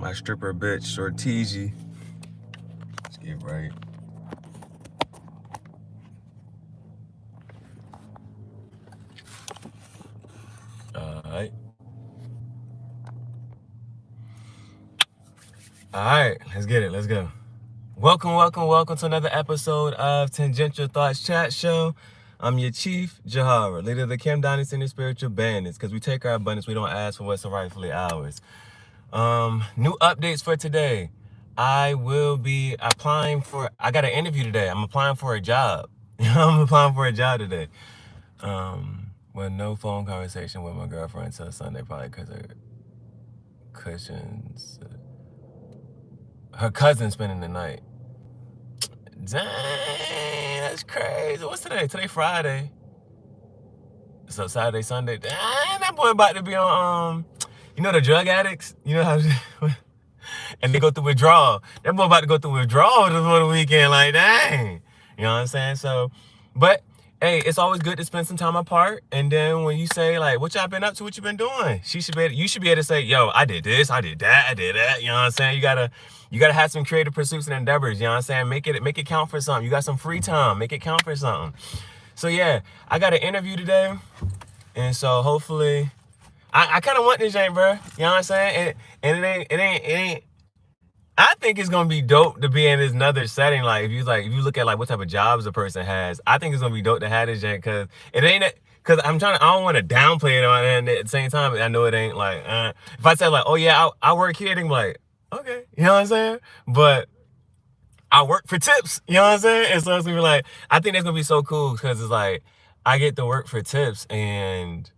my stripper bitch, Shorteezy. Let's get right. Alright. Alright, let's get it. Let's go. Welcome to another episode of Tangential Thoughts Chat Show. I'm your chief, JaHaRaa, leader of the Kim Dynasty and the Spiritual Bandits, because we take our abundance, we don't ask for what's rightfully ours. New updates for today. I will be applying for, I got an interview today. I'm applying for a job. I'm applying for a job today. Well, no phone conversation with my girlfriend until Sunday, probably because her cushions, her cousin's spending the night. Dang, that's crazy. What's today? Today Friday. So Saturday, Sunday. Dang, that boy about to be on, you know the drug addicts? You know how, and they go through withdrawal. That boy about to go through withdrawal before the weekend, like, dang. You know what I'm saying? So, but, hey, it's always good to spend some time apart. And then when you say, like, what y'all been up to, what you been doing? You should be able to say, yo, I did this, I did that, I did that. You know what I'm saying? You gotta have some creative pursuits and endeavors. You know what I'm saying? Make it count for something. You got some free time. Make it count for something. So yeah, I got an interview today, and so hopefully, I kind of want this jank, bro. You know what I'm saying? And it ain't. I think it's gonna be dope to be in this another setting. Like if you look at like what type of jobs a person has, I think it's gonna be dope to have this jank because it ain't. Because I don't want to downplay it on, and at the same time, I know it ain't like. If I say like, oh yeah, I work here, then like, okay, you know what I'm saying? But I work for tips, you know what I'm saying? And so it's gonna be like, I think that's gonna be so cool because it's like, I get to work for tips, and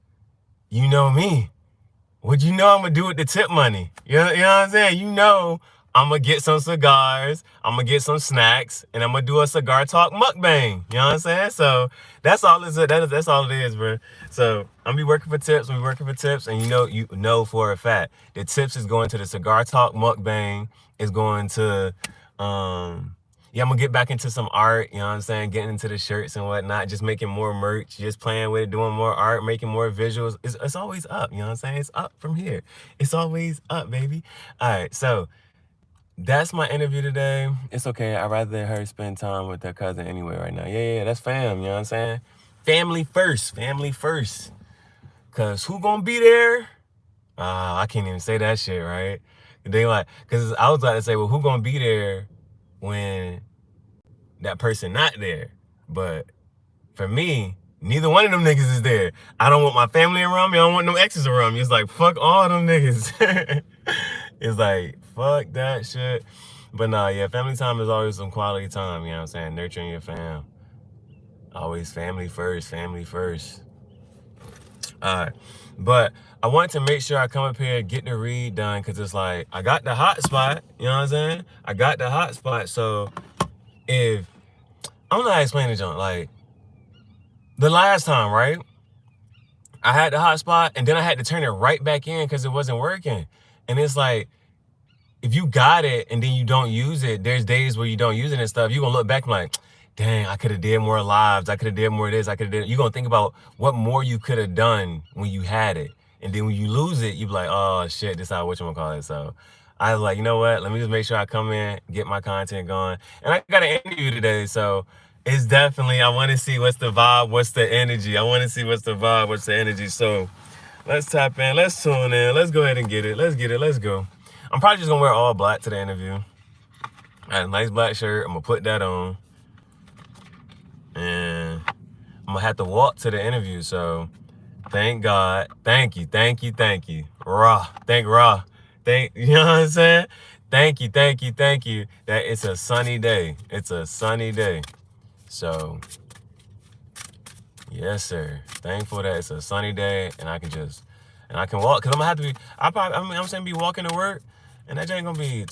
you know me. What you know I'm gonna do with the tip money? You know what I'm saying? You know I'm gonna get some cigars, I'm gonna get some snacks, and I'm gonna do a cigar talk mukbang. You know what I'm saying? So that's all that's all it is, bro. So I'm gonna be working for tips, and you know for a fact the tips is going to the cigar talk mukbang, is going to yeah, I'm gonna get back into some art, you know what I'm saying? Getting into the shirts and whatnot, just making more merch, just playing with it, doing more art, making more visuals. It's always up, you know what I'm saying? It's up from here. It's always up, baby. All right, so that's my interview today. It's okay. I'd rather her spend time with her cousin anyway right now. Yeah, that's fam, you know what I'm saying? Family first. Cause who gonna be there? I can't even say that shit, right? They like, cause I was about to say, well, who gonna be there when that person not there? But for me, neither one of them niggas is there. I don't want my family around me. I don't want no exes around me. It's like, fuck all them niggas. It's like, fuck that shit. But nah, yeah, family time is always some quality time, you know what I'm saying? Nurturing your fam. Always family first. Alright. But I wanted to make sure I come up here and get the read done, because it's like, I got the hot spot, you know what I'm saying? I got the hot spot, so if, I don't know how to explain it, John. Like, the last time, right? I had the hot spot, and then I had to turn it right back in because it wasn't working. And it's like, if you got it and then you don't use it, there's days where you don't use it and stuff, you're going to look back and like, dang, I could have did more lives. I could have did more of this. You're going to think about what more you could have done when you had it. And then when you lose it, you be like, oh, shit, this is how whatchamacallit. So I was like, you know what? Let me just make sure I come in, get my content going. And I got an interview today, so it's definitely, I want to see what's the vibe, what's the energy. I want to see what's the vibe, what's the energy. So let's tap in, let's tune in, let's go ahead and get it. Let's go. I'm probably just going to wear all black to the interview. I had a nice black shirt. I'm going to put that on. And I'm going to have to walk to the interview. So thank God. Thank you. Ra. Thank Ra. You know what I'm saying? Thank you. That it's a sunny day. So, yes, sir. Thankful that it's a sunny day and I can walk. Because I'm going to have to be, I'm saying be walking to work. And that ain't going to be,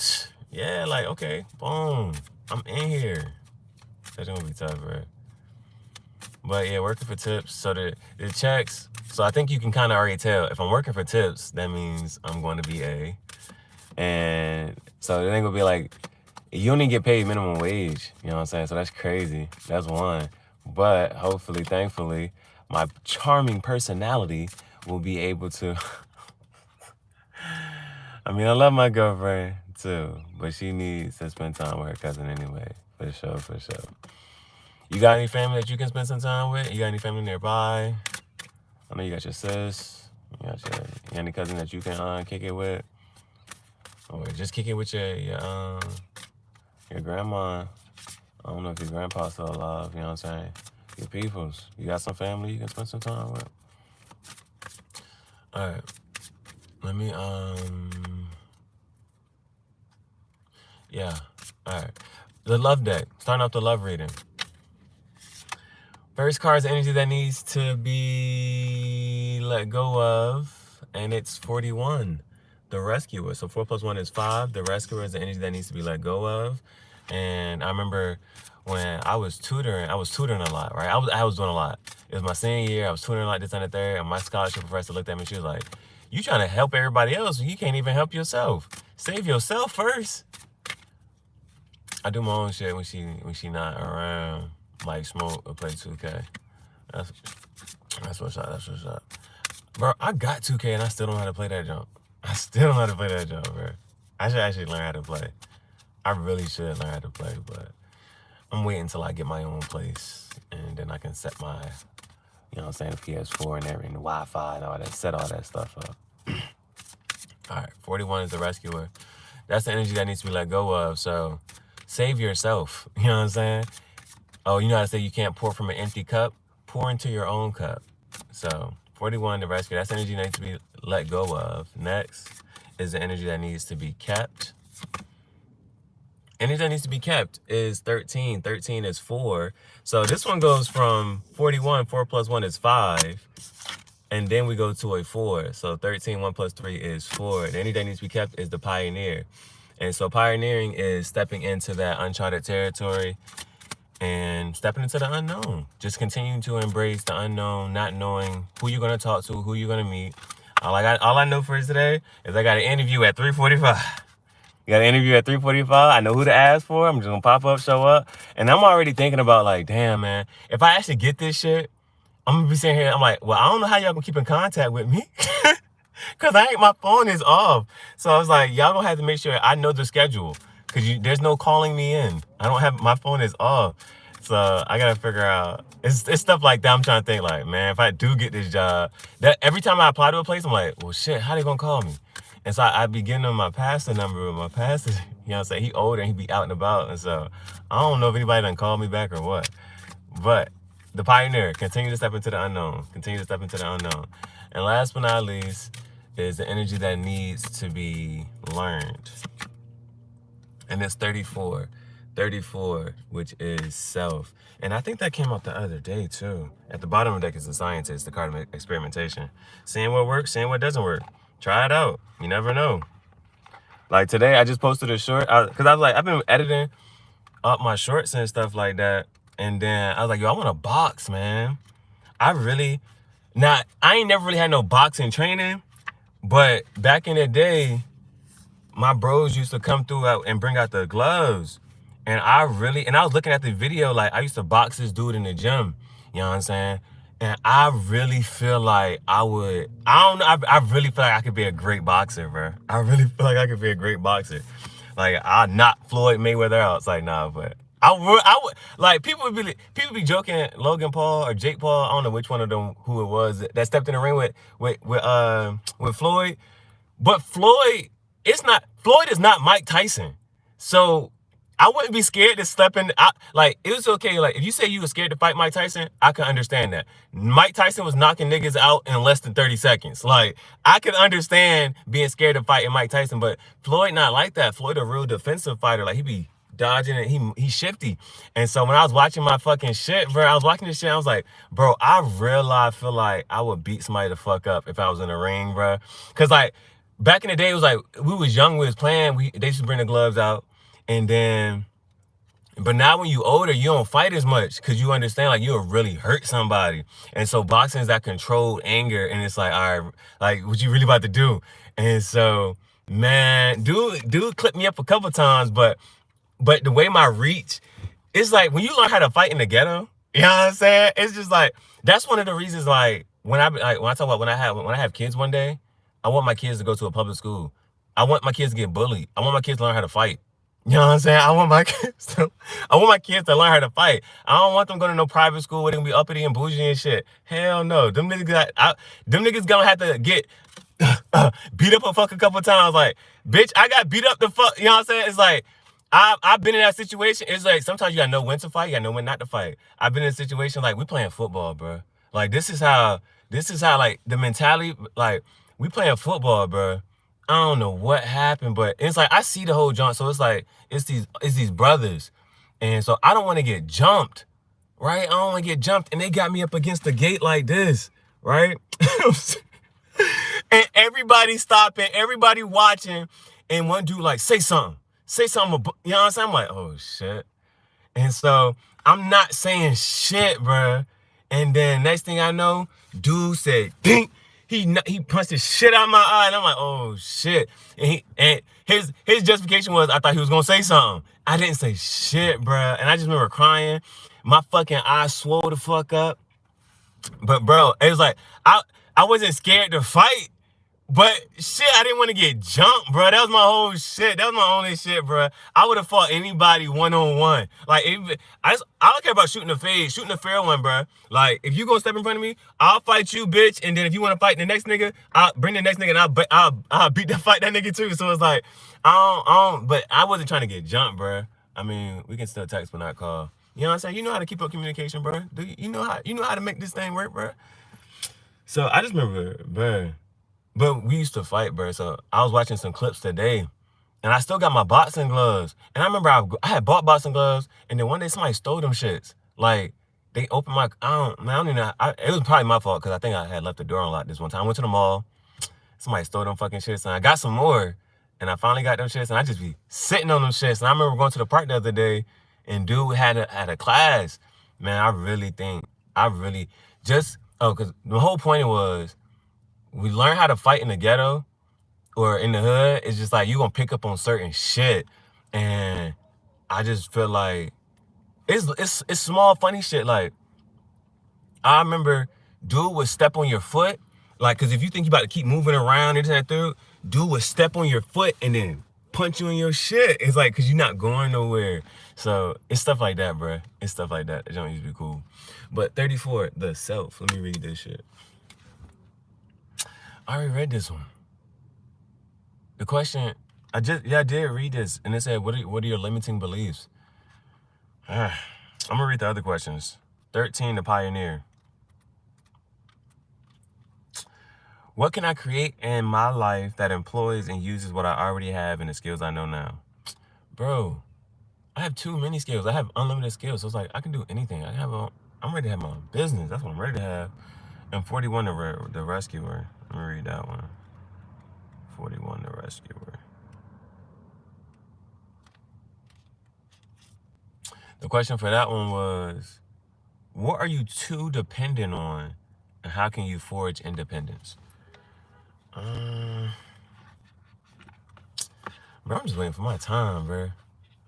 yeah, like, okay, boom. I'm in here. That's going to be tough, right? But yeah, working for tips. So the checks, so I think you can kind of already tell. If I'm working for tips, that means I'm going to be A. And so it ain't going to be like, you only get paid minimum wage. You know what I'm saying? So that's crazy. That's one. But hopefully, thankfully, my charming personality will be able to I mean, I love my girlfriend too, but she needs to spend time with her cousin anyway. For sure, for sure. You got any family that you can spend some time with? You got any family nearby? I know you got your sis. You got any cousin that you can kick it with? Or just kick it with your grandma. I don't know if your grandpa's still alive, you know what I'm saying? Your peoples. You got some family you can spend some time with? All right. Let me, yeah. All right. The love deck. Starting off the love reading. First card is energy that needs to be let go of, and it's 41. The rescuer. So 4 plus 1 is 5. The rescuer is the energy that needs to be let go of. And I remember when I was tutoring a lot, right? I was doing a lot. It was my senior year. I was tutoring a lot this and the third, and my scholarship professor looked at me. She was like, "You trying to help everybody else, you can't even help yourself. Save yourself first." I do my own shit when she not around, like smoke or play 2K. That's what's up. That's what's up, bro. I got 2K and I still don't know how to play that jump. I still don't know how to play that jump, bro. I should actually learn how to play. I really should learn how to play, but I'm waiting until I get my own place and then I can set my, you know what I'm saying, the PS4 and everything, the Wi-Fi and all that, set all that stuff up. All right, 41 is the rescuer. That's the energy that needs to be let go of. So save yourself. You know what I'm saying? Oh, you know how to say you can't pour from an empty cup? Pour into your own cup. So 41, the rescue. That's the energy that needs to be let go of. Next is the energy that needs to be kept. Energy that needs to be kept is 13. 13 is 4. So this one goes from 41. 4 plus 1 is 5. And then we go to a 4. So 13, 1 plus 3 is 4. The energy that needs to be kept is the pioneer. And so pioneering is stepping into that uncharted territory and stepping into the unknown. Just continuing to embrace the unknown, not knowing who you're going to talk to, who you're going to meet. All I know for today is I got an interview at 3:45. You got an interview at 3:45. I know who to ask for. I'm just going to pop up, show up. And I'm already thinking about like, damn, man, if I actually get this shit, I'm going to be sitting here. I'm like, well, I don't know how y'all going to keep in contact with me. Because my phone is off. So I was like, y'all going to have to make sure I know the schedule. Because there's no calling me in. My phone is off. So I got to figure out. It's stuff like that I'm trying to think like, man, if I do get this job, that every time I apply to a place, I'm like, well, shit, how they going to call me? And so I be getting them my pastor number. My pastor, you know what I'm saying? He older and he be out and about. And so I don't know if anybody done called me back or what. But the pioneer, continue to step into the unknown. Continue to step into the unknown. And last but not least is the energy that needs to be learned. And it's 34. 34, which is self. And I think that came out the other day, too. At the bottom of the deck is the scientist, the card of experimentation. Seeing what works, seeing what doesn't work. Try it out. You never know. Like today, I just posted a short. Because I was like, I've been editing up my shorts and stuff like that. And then I was like, yo, I want a box, man. I ain't never really had no boxing training. But back in the day, my bros used to come through and bring out the gloves. And I was looking at the video, like I used to box this dude in the gym. You know what I'm saying? And I really feel like I really feel like I could be a great boxer, bro. I really feel like I could be a great boxer. Like, I'll knock Floyd Mayweather out. It's like, nah, but I would, like, people be joking, Logan Paul or Jake Paul, I don't know which one of them, who it was, that stepped in the ring with Floyd. But Floyd is not Mike Tyson. So I wouldn't be scared to step in. Like, it was okay. Like, if you say you were scared to fight Mike Tyson, I could understand that. Mike Tyson was knocking niggas out in less than 30 seconds. Like, I could understand being scared to fight Mike Tyson, but Floyd not like that. Floyd a real defensive fighter. Like, he be dodging it. He's shifty. And so when I was watching my fucking shit, bro, I was watching this shit, I was like, bro, I feel like I would beat somebody the fuck up if I was in a ring, bro. Because, like, back in the day, it was like, we was young, we was playing, they used to bring the gloves out. And then, but now when you older, you don't fight as much because you understand, like, you'll really hurt somebody. And so boxing is that controlled anger. And it's like, all right, like, what you really about to do? And so, man, dude clipped me up a couple times, but the way my reach, it's like, when you learn how to fight in the ghetto, you know what I'm saying? It's just like, that's one of the reasons, like, when I have kids one day, I want my kids to go to a public school. I want my kids to get bullied. I want my kids to learn how to fight. You know what I'm saying? I want my kids to learn how to fight. I don't want them going to no private school where they gonna be uppity and bougie and shit. Hell no. Them niggas gonna have to get beat up a fucking couple times. Like, bitch, I got beat up the fuck. You know what I'm saying? It's like, I've been in that situation. It's like, sometimes you gotta know when to fight. You gotta know when not to fight. I've been in a situation like, we playing football, bro. Like, this is how, like, the mentality, like, we playing football, bro. I don't know what happened, but it's like, I see the whole jump. So it's like, it's these brothers. And so I don't want to get jumped, right? I don't want to get jumped. And they got me up against the gate like this, right? And everybody stopping, everybody watching. And one dude like, say something. You know what I'm saying? I'm like, oh, shit. And so I'm not saying shit, bro. And then next thing I know, dude said, ding. He punched the shit out of my eye, and I'm like, oh shit. And his justification was, I thought he was gonna say something. I didn't say shit, bruh. And I just remember crying. My fucking eye swole the fuck up. But bro, it was like, I wasn't scared to fight. But shit, I didn't want to get jumped, bro. That was my whole shit. That was my only shit, bro. I would have fought anybody one-on-one. Like, I don't care about shooting a fade, shooting a fair one, bro. Like, if you gonna step in front of me, I'll fight you, bitch. And then if you want to fight the next nigga, I'll bring the next nigga and I'll beat that nigga too. So it's like, but I wasn't trying to get jumped, bro. I mean, we can still text but not call. You know what I'm saying? You know how to keep up communication, bro. You know how to make this thing work, bro. So I just remember, bro. But we used to fight, bro. So I was watching some clips today, and I still got my boxing gloves. And I remember I had bought boxing gloves, and then one day somebody stole them shits. Like, they opened my, I don't even know. It was probably my fault, because I think I had left the door unlocked this one time. I went to the mall. Somebody stole them fucking shits, and I got some more. And I finally got them shits, and I just be sitting on them shits. And I remember going to the park the other day, and dude had a class. Man, because the whole point was, we learn how to fight in the ghetto or in the hood. It's just like, you gonna pick up on certain shit. And I just feel like it's small funny shit. Like, I remember dude would step on your foot. Like, cause if you think you about to keep moving around into that dude would step on your foot and then punch you in your shit. It's like, cause you're not going nowhere. So it's stuff like that, bro. It's stuff like that. It don't used to be cool. But 34, the self. Let me read this shit. I already read this one. The question, I did read this, and it said, what are your limiting beliefs? I'm gonna read the other questions. 13, the pioneer. What can I create in my life that employs and uses what I already have and the skills I know now? Bro, I have too many skills. I have unlimited skills. So it's like, I can do anything. I'm ready to have my own business. That's what I'm ready to have. And 41, the rescuer. Let me read that one. 41, the rescuer. The question for that one was, what are you too dependent on, and how can you forge independence? Bro, I'm just waiting for my time, bro.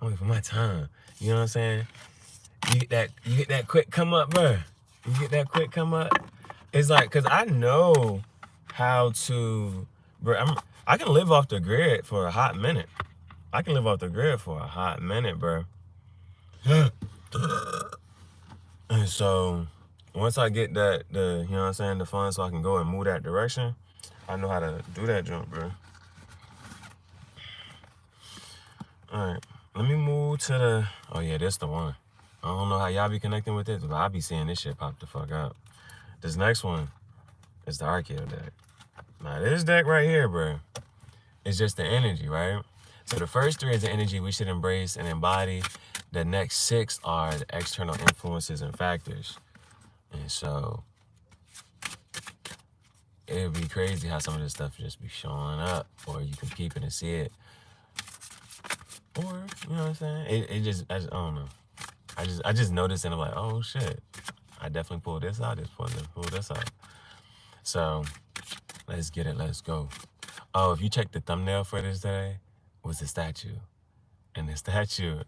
I'm waiting for my time. You know what I'm saying? You get that quick come up, bro. You get that quick come up. It's like, cause I know how to, bro. I can live off the grid for a hot minute. Bro. And so once I get that, you know what I'm saying, the funds, so I can go and move that direction, I know how to do that jump, bro. All right, let me move to the, oh yeah, this the one. I don't know how y'all be connecting with this, but I be seeing this shit pop the fuck out. This next one is the Archaeo deck. Now this deck right here, bro, is just the energy, right? So the first 3 is the energy we should embrace and embody. The next 6 are the external influences and factors. And so it'd be crazy how some of this stuff just be showing up, or you can keep it and see it. Or, you know what I'm saying? I don't know. I just noticed, and I'm like, oh shit. I definitely pulled this out, pull this out. So let's get it, let's go. Oh, if you check the thumbnail for this day, was the statue. And the statue,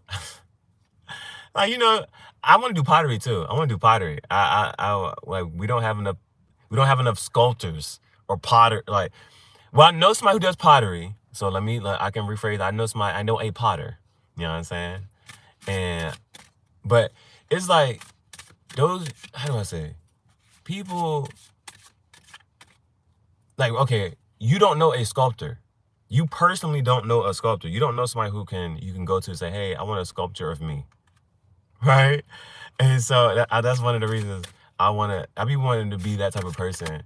like, you know, I want to do pottery too. Like, we don't have enough sculptors or potter. Like, well, I know somebody who does pottery, So I can rephrase. I know a potter. You know what I'm saying? But it's like those, how do I say? People, like, okay, you don't know a sculptor. You personally don't know a sculptor. You don't know somebody you can go to and say, hey, I want a sculpture of me. Right? And so that's one of the reasons I be wanting to be that type of person.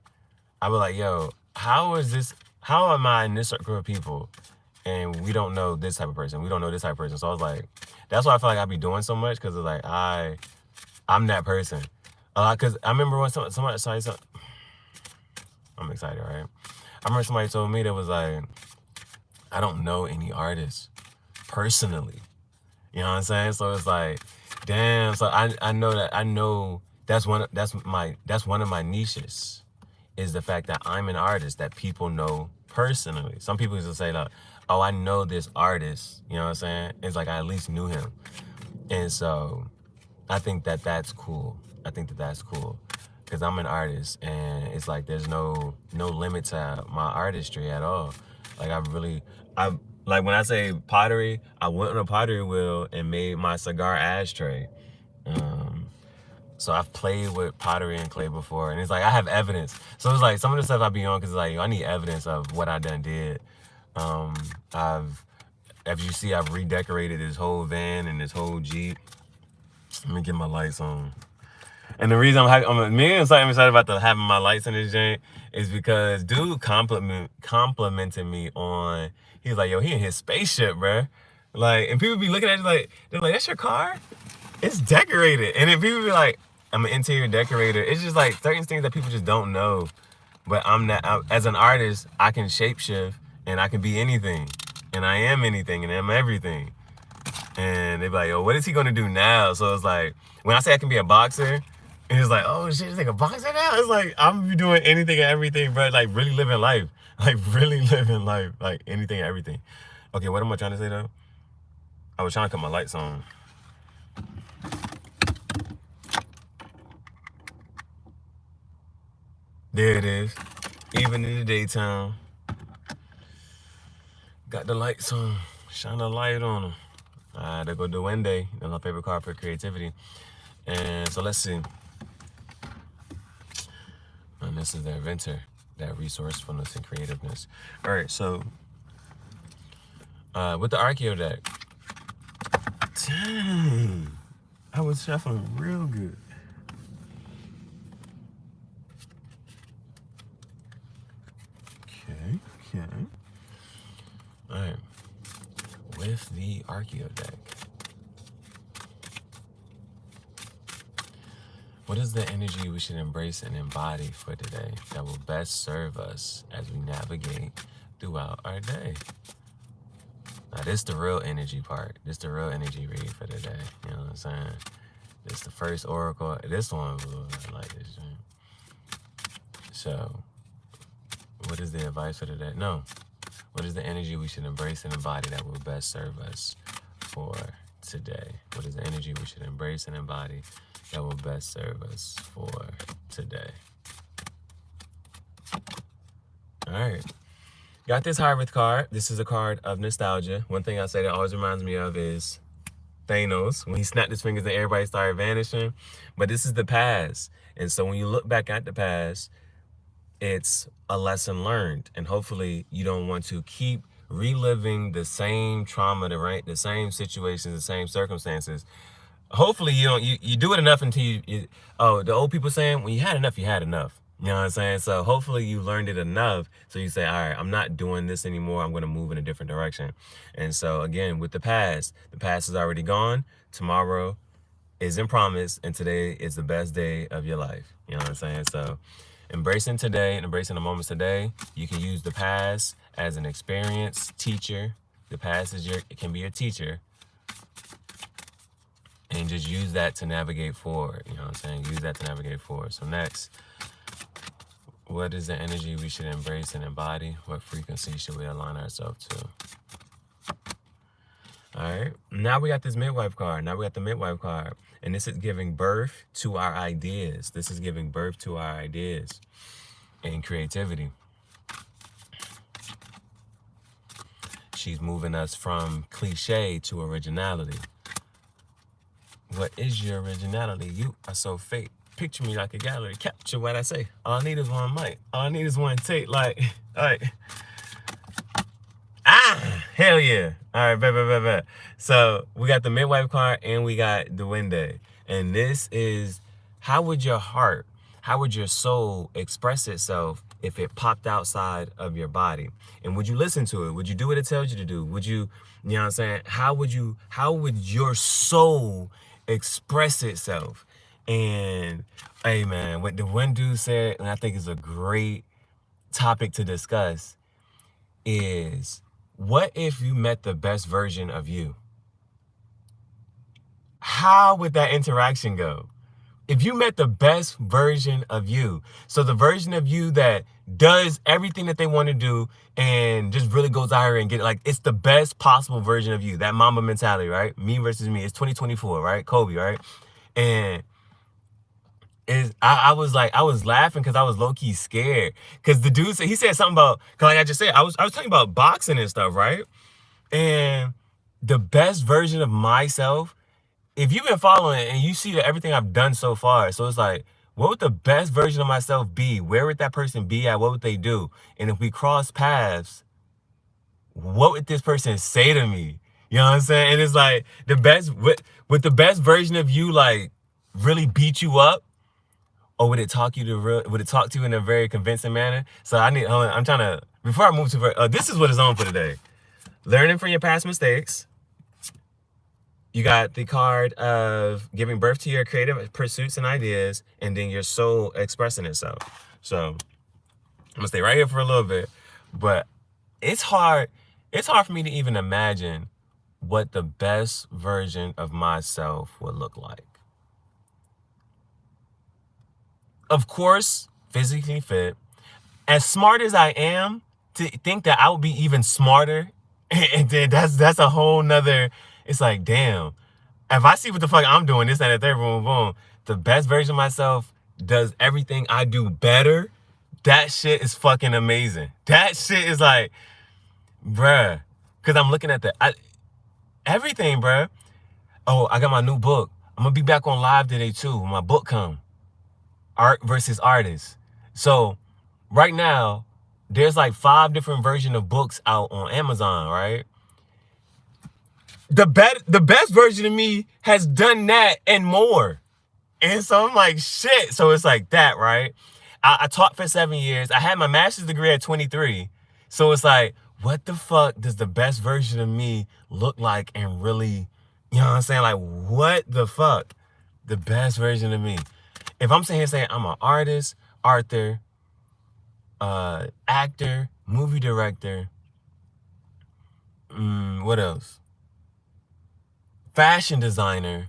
I be like, yo, how am I in this circle of people and we don't know this type of person? We don't know this type of person. So I was like, that's why I feel like I be doing so much, because it's like, I'm that person. Because I remember when somebody I'm excited, right? I remember somebody told me that was like, I don't know any artists personally. You know what I'm saying? So it's like, damn. So I know that's one of my niches, is the fact that I'm an artist that people know personally. Some people just say like, oh, I know this artist. You know what I'm saying? It's like I at least knew him. And so I think that's cool. Because I'm an artist, and it's like there's no limit to my artistry at all. Like like when I say pottery, I went on a pottery wheel and made my cigar ashtray. So I've played with pottery and clay before, and it's like I have evidence. So it's like some of the stuff I be on, because it's like I need evidence of what I done did. As you see, I've redecorated this whole van and this whole Jeep. Let me get my lights on. And the reason I'm excited about having my lights in this joint is because dude complimented me on, he's like, yo, he in his spaceship, bruh. Like, and people be looking at you like, they're like, that's your car? It's decorated. And then people be like, I'm an interior decorator. It's just like certain things that people just don't know. But as an artist, I can shapeshift and I can be anything. And I am anything and I'm everything. And they be like, yo, what is he gonna do now? So it's like, when I say I can be a boxer, it's like, oh shit, he's like a boxer now? It's like, I'm doing anything and everything, bro. Like really living life. Like really living life. Like anything and everything. Okay, what am I trying to say though? I was trying to cut my lights on. There it is. Even in the daytime. Got the lights on. Shine a light on them. There go Duende. That's my favorite card for creativity. And so let's see. And this is the inventor, that resourcefulness and creativeness. All right, so with the Archeo deck, dang, I was shuffling real good. Okay. All right, with the Archeo deck, what is the energy we should embrace and embody for today that will best serve us as we navigate throughout our day? Now, this is the real energy part. This is the real energy read for today. You know what I'm saying? This is the first oracle. This one, I like this. So, what is the advice for today? No. What is the energy we should embrace and embody that will best serve us for today? What is the energy we should embrace and embody that will best serve us for today? All right. Got this Harvest card. This is a card of nostalgia. One thing I say that always reminds me of is Thanos, when he snapped his fingers and everybody started vanishing. But this is the past. And so when you look back at the past, it's a lesson learned. And hopefully you don't want to keep reliving the same trauma, the same situations, the same circumstances. Hopefully you do it enough until the old people saying, when you had enough, you had enough. You know what I'm saying? So hopefully you learned it enough so you say, all right, I'm not doing this anymore. I'm going to move in a different direction. And so again, with the past is already gone. Tomorrow isn't promised, and today is the best day of your life. You know what I'm saying? So embracing today and embracing the moments today, you can use the past as an experience teacher. The past it can be your teacher. And just use that to navigate forward. You know what I'm saying? Use that to navigate forward. So next, what is the energy we should embrace and embody? What frequency should we align ourselves to? All right. Now we got this midwife card. And this is giving birth to our ideas. This is giving birth to our ideas and creativity. she's moving us from cliche to originality. What is your originality? You are so fake. Picture me like a gallery. Capture what I say. All I need is one mic. All I need is one take. Like, hell yeah. All right, bet. So we got the midwife card and we got the Wednesday. And this is, how would your heart, how would your soul express itself if it popped outside of your body? And would you listen to it? Would you do what it tells you to do? Would you, you know what I'm saying? How would your soul express itself? And hey man, what the one dude said, and I think is a great topic to discuss, is what if you met the best version of you? How would that interaction go? If you met the best version of you, so the version of you that does everything that they want to do and just really goes out here and get it, like it's the best possible version of you, that Mamba mentality, right? Me versus me. It's 2024, right? Kobe, right? And I was laughing because I was low-key scared. Because the dude said, he said something about, cause like I just said, I was talking about boxing and stuff, right? And the best version of myself, if you've been following and you see that everything I've done so far, so it's like, what would the best version of myself be? Where would that person be at? What would they do? And if we cross paths, what would this person say to me? You know what I'm saying? And it's like, the best, would the best version of you like really beat you up? Or would it talk to you in a very convincing manner? So I'm trying to, before I move to, this is what is on for today. Learning from your past mistakes. You got the card of giving birth to your creative pursuits and ideas, and then your soul expressing itself. So I'm gonna stay right here for a little bit, but it's hard for me to even imagine what the best version of myself would look like. Of course, physically fit. As smart as I am, to think that I would be even smarter, and then that's a whole nother, it's like, damn, if I see what the fuck I'm doing, this and that, there, boom, boom, the best version of myself does everything I do better, that shit is fucking amazing. That shit is like, bruh, because I'm looking at everything, bruh. Oh, I got my new book. I'm going to be back on live today, too, when my book come. Art versus artists. So right now, there's like 5 different versions of books out on Amazon, right? The best version of me has done that and more. And so I'm like, shit. So it's like that, right? I taught for 7 years. I had my master's degree at 23. So it's like, what the fuck does the best version of me look like and really, you know what I'm saying? Like, what the fuck? The best version of me. If I'm sitting here saying I'm an artist, author, actor, movie director, what else? Fashion designer,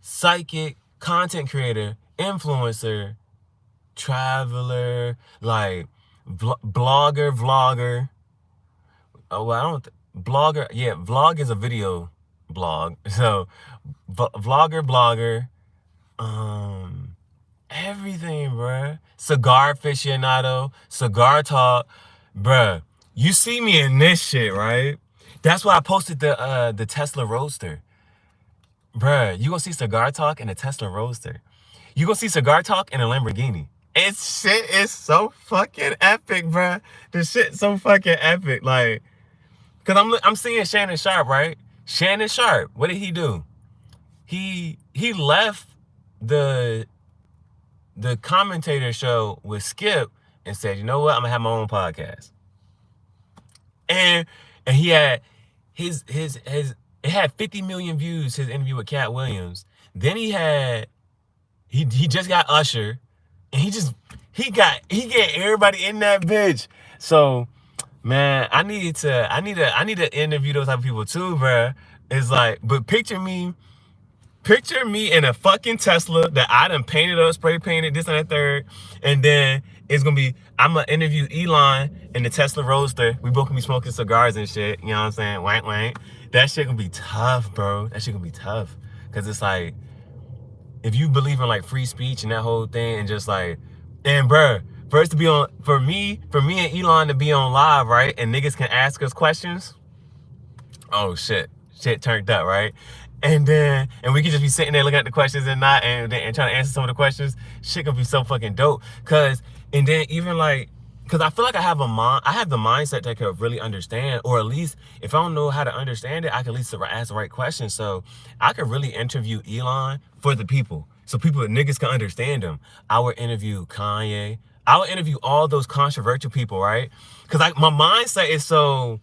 psychic, content creator, influencer, traveler, like blogger, vlogger. Oh, well, blogger. Yeah, vlog is a video blog. So vlogger, everything, bruh. Cigar aficionado, cigar talk, bruh. You see me in this shit, right? That's why I posted the Tesla Roadster. Bruh, you gonna see cigar talk in a Tesla Roadster. You gonna see cigar talk in a Lamborghini. It's shit is so fucking epic, bruh. This shit so fucking epic. Like, cause I'm seeing Shannon Sharp, right? Shannon Sharp, what did he do? He left the commentator show with Skip and said, you know what, I'm gonna have my own podcast. And he had it had 50 million views, his interview with Cat Williams. Then he just got Usher, and he got everybody in that bitch. So man, I need to interview those type of people too, bruh. It's like, but picture me in a fucking Tesla that I done painted up, spray painted, this and that third. And then it's gonna be, I'm gonna interview Elon in the Tesla Roadster. We both gonna be smoking cigars and shit. You know what I'm saying? Wank, wank. That shit gonna be tough, bro. That shit gonna be tough. Cause it's like, if you believe in like free speech and that whole thing and just like, and bruh, for us to be on, for me and Elon to be on live, right? And niggas can ask us questions. Oh shit turned up, right? And we could just be sitting there looking at the questions and trying to answer some of the questions. Shit could be so fucking dope. Cause even like, cause I feel like I have the mindset that I could really understand, or at least if I don't know how to understand it, I can at least ask the right questions. So I could really interview Elon for the people. So niggas can understand him. I would interview Kanye. I would interview all those controversial people, right? Cause my mindset is so,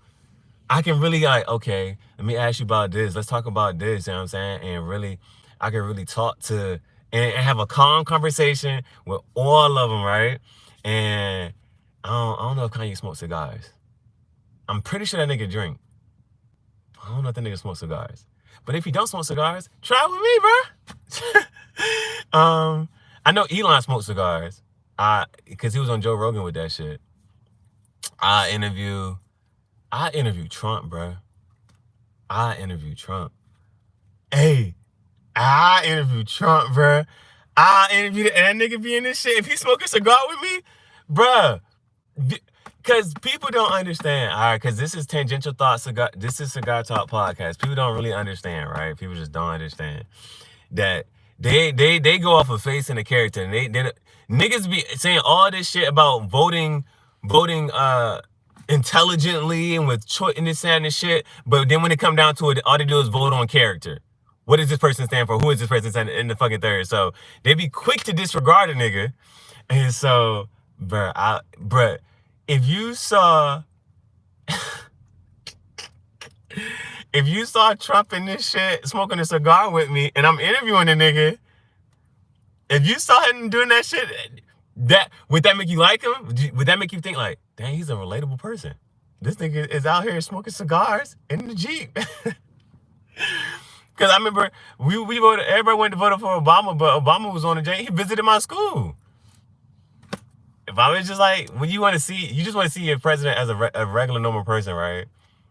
I can really like, okay, let me ask you about this. Let's talk about this, you know what I'm saying? And really, I can really talk to, and have a calm conversation with all of them, right? And I don't know if Kanye smokes cigars. I'm pretty sure that nigga drink. I don't know if that nigga smokes cigars. But if he don't smoke cigars, try with me, bro. I know Elon smokes cigars. Because he was on Joe Rogan with that shit. I interview Trump, bro. I interview Trump. Hey, I interview Trump, bro. I interview that nigga be in this shit. If he smoke a cigar with me, bruh. Because people don't understand, all right? Because this is Tangential Thought Cigar. This is Cigar Talk Podcast. People don't really understand, right? People just don't understand that they go off of face and a character. And they niggas be saying all this shit about voting intelligently and with choice and this and this shit, but then when it come down to it, all they do is vote on character. What does this person stand for? Who is this person standing in the fucking third? So they be quick to disregard a nigga. And so, bruh, if you saw Trump in this shit smoking a cigar with me and I'm interviewing a nigga, if you saw him doing that shit, would that make you like him? Would that make you think like, dang, he's a relatable person? This nigga is out here smoking cigars in the Jeep. Because I remember we voted, everybody went to vote for Obama, but Obama was on the J. He visited my school. If I was just like, when you just want to see your president as a regular normal person, right?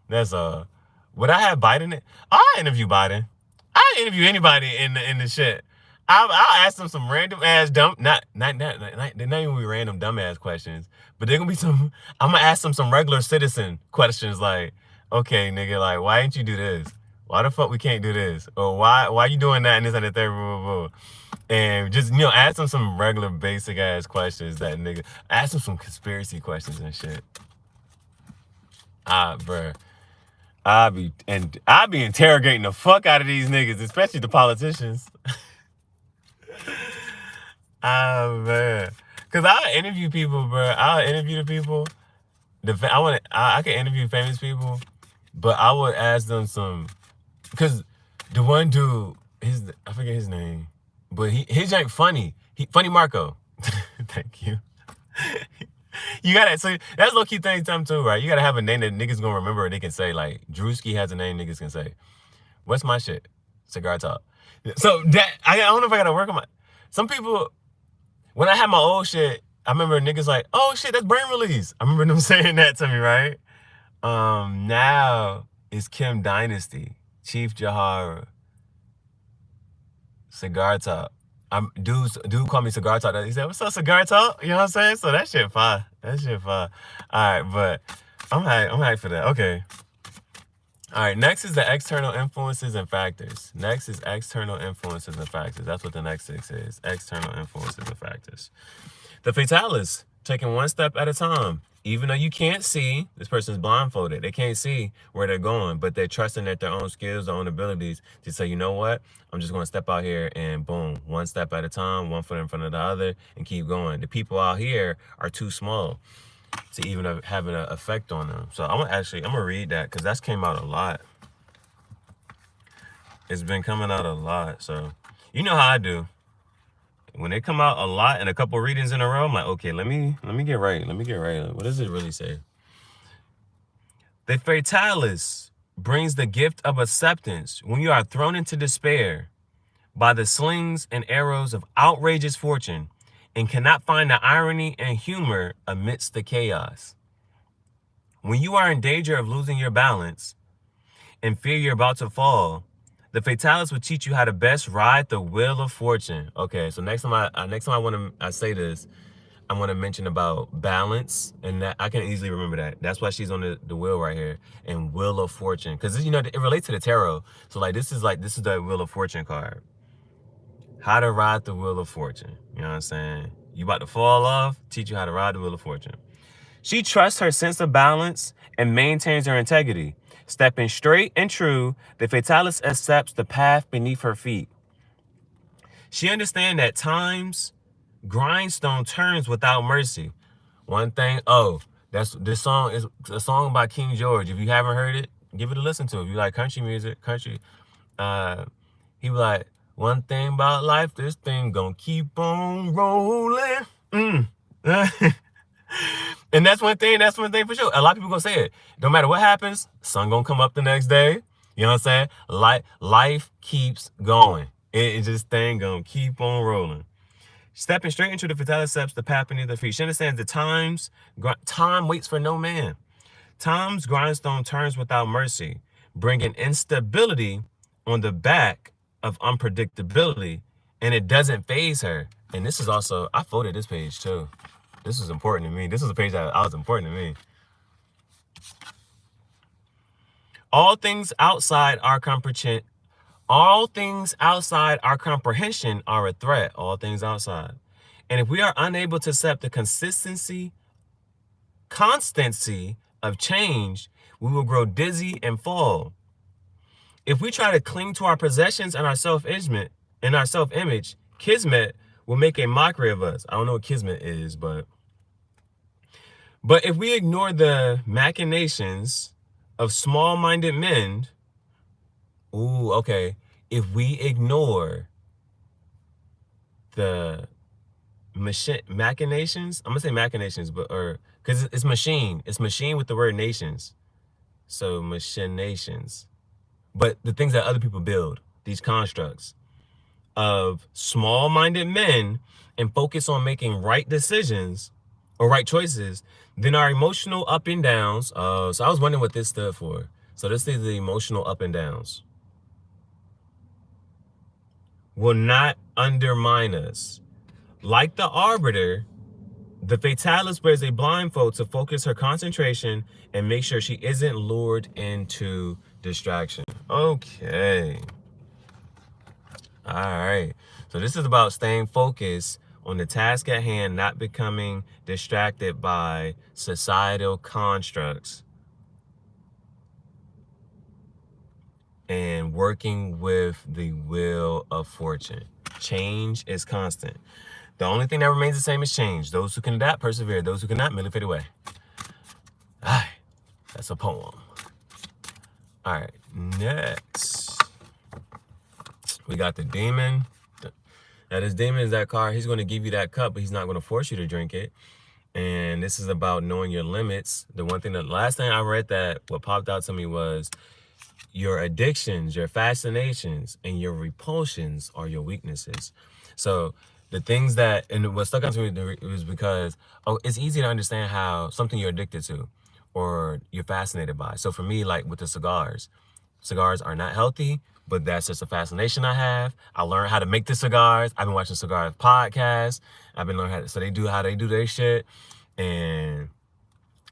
That's would I have Biden? I interview Biden. I interview anybody in the shit. I'll ask them some random ass they're not even be random dumb ass questions, but they're gonna be I'm gonna ask them some regular citizen questions like, okay, nigga, like, why didn't you do this? Why the fuck we can't do this? Or why you doing that and this and the third, blah, blah, blah. And just, ask them some regular basic ass questions that nigga, ask them some conspiracy questions and shit. Bruh. I be interrogating the fuck out of these niggas, especially the politicians. Man. Cause I'll interview people, bro. I'll interview the people. I can interview famous people, but I would ask them some, cause the one dude, I forget his name, but his like funny. Funny Marco. Thank you. You gotta, so that's low key thing too, right? You gotta have a name that niggas gonna remember and they can say, like, Drewski has a name niggas can say. What's my shit? Cigar Talk. So that, I don't know if I gotta work on some people, when I had my old shit, I remember niggas like, oh shit, that's brain release. I remember them saying that to me, right? Now it's Kim Dynasty, Chief JaHaRaa, Cigar Talk. Dude called me Cigar Talk. He said, what's up, Cigar Talk? You know what I'm saying? So that shit fire. All right, but I'm hyped for that. Okay. All right, next is the external influences and factors. Next is external influences and factors. That's what the next 6 is. External influences and factors. The fatalis, taking one step at a time. Even though you can't see, this person's blindfolded. They can't see where they're going, but they're trusting that their own skills, their own abilities to say, you know what? I'm just going to step out here and boom, one step at a time, one foot in front of the other, and keep going. The people out here are too small to even have an effect on them. So I'm gonna read that because that's came out a lot. It's been coming out a lot. So you know how I do. When they come out a lot and a couple readings in a row, I'm like, okay, let me get right. What does it really say? The fatalis brings the gift of acceptance when you are thrown into despair by the slings and arrows of outrageous fortune and cannot find the irony and humor amidst the chaos. When you are in danger of losing your balance and fear you're about to fall, the fatalis will teach you how to best ride the wheel of fortune. Okay, so next time I say this, I want to mention about balance, and that I can easily remember that. That's why she's on the wheel right here, and Wheel of Fortune, because you know it relates to the tarot. So like this is the Wheel of Fortune card. How to ride the Wheel of Fortune. You know what I'm saying? You about to fall off? Teach you how to ride the Wheel of Fortune. She trusts her sense of balance and maintains her integrity. Stepping straight and true, the Fatalis accepts the path beneath her feet. She understands that time's grindstone turns without mercy. One thing, this song is a song by King George. If you haven't heard it, give it a listen to. If you like country music, he was like, one thing about life, this thing gonna keep on rolling. And that's one thing for sure. A lot of people gonna say it. No matter what happens, sun gonna come up the next day. You know what I'm saying? Life keeps going. It's just thing gonna keep on rolling. Stepping straight into the fatality steps, the path beneath the feet. She understands that time waits for no man. Time's grindstone turns without mercy, bringing instability on the back of unpredictability, and it doesn't faze her. And this is also, I folded this page too. This was important to me. This was a page that was important to me. All things outside our comprehension are a threat. All things outside. And if we are unable to accept the constancy of change, we will grow dizzy and fall. If we try to cling to our possessions and our self-image, Kismet will make a mockery of us. I don't know what Kismet is, but if we ignore the machinations of small-minded men, if we ignore the machinations, I'm gonna say machinations, because it's machine. It's machine with the word nations. So machinations. But the things that other people build, these constructs of small-minded men, and focus on making right decisions or right choices, then our emotional up and downs. So I was wondering what this stood for. So this is the emotional up and downs. Will not undermine us. Like the arbiter, the fatalist wears a blindfold to focus her concentration and make sure she isn't lured into distraction. Okay. All right. So this is about staying focused on the task at hand, not becoming distracted by societal constructs, and working with the Wheel of Fortune. Change is constant. The only thing that remains the same is change. Those who can adapt, persevere. Those who cannot, merely fade away. All right. That's a poem. All right. Next, we got the demon. Now, this demon is that card. He's going to give you that cup, but he's not going to force you to drink it. And this is about knowing your limits. The last thing I read that what popped out to me was your addictions, your fascinations, and your repulsions are your weaknesses. So the things that, and what stuck out to me was because, it's easy to understand how something you're addicted to or you're fascinated by. So for me, like with the cigars are not healthy, but that's just a fascination I have. I learned how to make the cigars. I've been watching cigar podcasts. I've been learning how they do their shit. And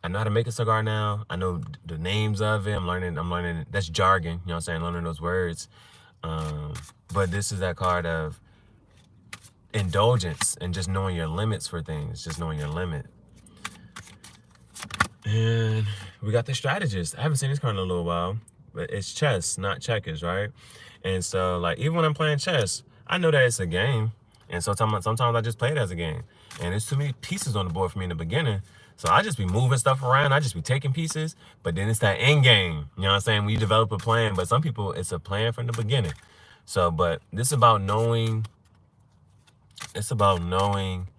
I know how to make a cigar now. I know the names of it. I'm learning, that's jargon, you know what I'm saying? Learning those words. But this is that card of indulgence and just knowing your limits for things, just knowing your limit. And we got the strategist. I haven't seen this card in a little while. But it's chess, not checkers, right? And so, like, even when I'm playing chess, I know that it's a game. And so sometimes I just play it as a game. And there's too many pieces on the board for me in the beginning. So I just be moving stuff around. I just be taking pieces. But then it's that end game. You know what I'm saying? When you develop a plan. But some people, it's a plan from the beginning. So, but this is about knowing. It's about knowing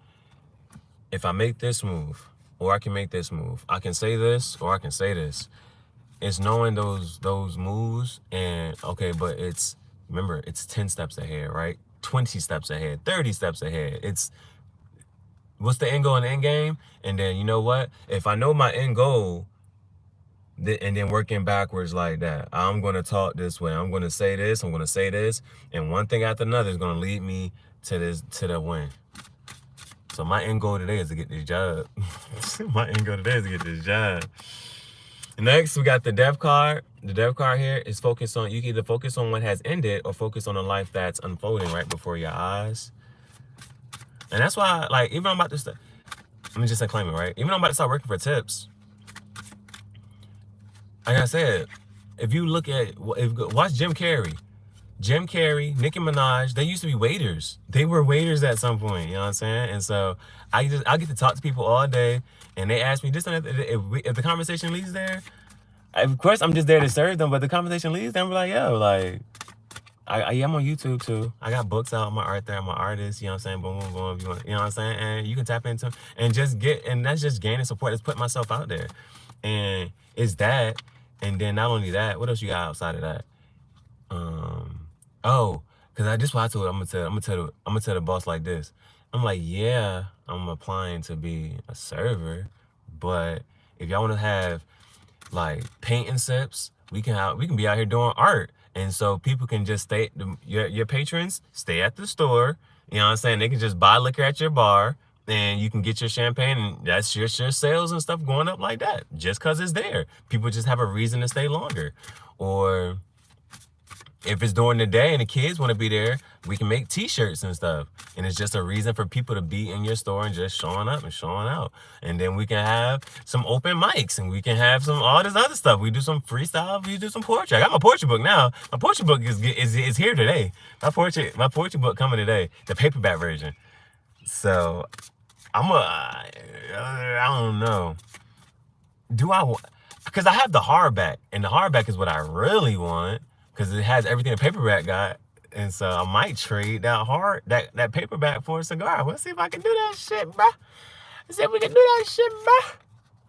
if I make this move, or I can make this move. I can say this, or I can say this. It's knowing those moves, and but remember, it's 10 steps ahead, right? 20 steps ahead, 30 steps ahead. It's what's the end goal in the end game? And then you know what? If I know my end goal, and then working backwards like that, I'm going to talk this way. I'm going to say this. I'm going to say this. And one thing after another is going to lead me to the win. So my end goal today is to get this job. My end goal today is to get this job. Next, we got the death card. The death card here is focused on, you can either focus on what has ended or focus on a life that's unfolding right before your eyes. And that's why, like, even I'm about to start, let me just claim it, right? Even though I'm about to start working for tips, like I said, if you look at, watch Jim Carrey, Nicki Minaj, they used to be waiters. They were waiters at some point, you know what I'm saying? And so I get to talk to people all day, and they ask me this, if the conversation leads there, of course I'm just there to serve them, but the conversation leads there, I'm like, yo, like, I'm on YouTube too. I got books out, my art there, I'm an artist, you know what I'm saying? Boom, boom, boom, you know what I'm saying? And you can tap into and that's just gaining support. It's putting myself out there. And it's that. And then not only that, what else you got outside of that? Oh, because this is what I told her. I'm gonna tell the boss like this. I'm like, yeah, I'm applying to be a server, but if y'all want to have like painting sips, we can be out here doing art, and so people can just stay. Your patrons stay at the store. You know what I'm saying? They can just buy liquor at your bar, and you can get your champagne, and that's your sales and stuff going up like that. Just because it's there, people just have a reason to stay longer, or if it's during the day and the kids want to be there, we can make t-shirts and stuff. And it's just a reason for people to be in your store and just showing up and showing out. And then we can have some open mics, and we can have all this other stuff. We do some freestyle, we do some poetry. I got my poetry book now. My poetry book is here today. My poetry book coming today, the paperback version. So I don't know. Because I have the hardback, and the hardback is what I really want, because it has everything the paperback got. And so I might trade that paperback for a cigar. Let's see if I can do that shit, bro. Let's see if we can do that shit, bro.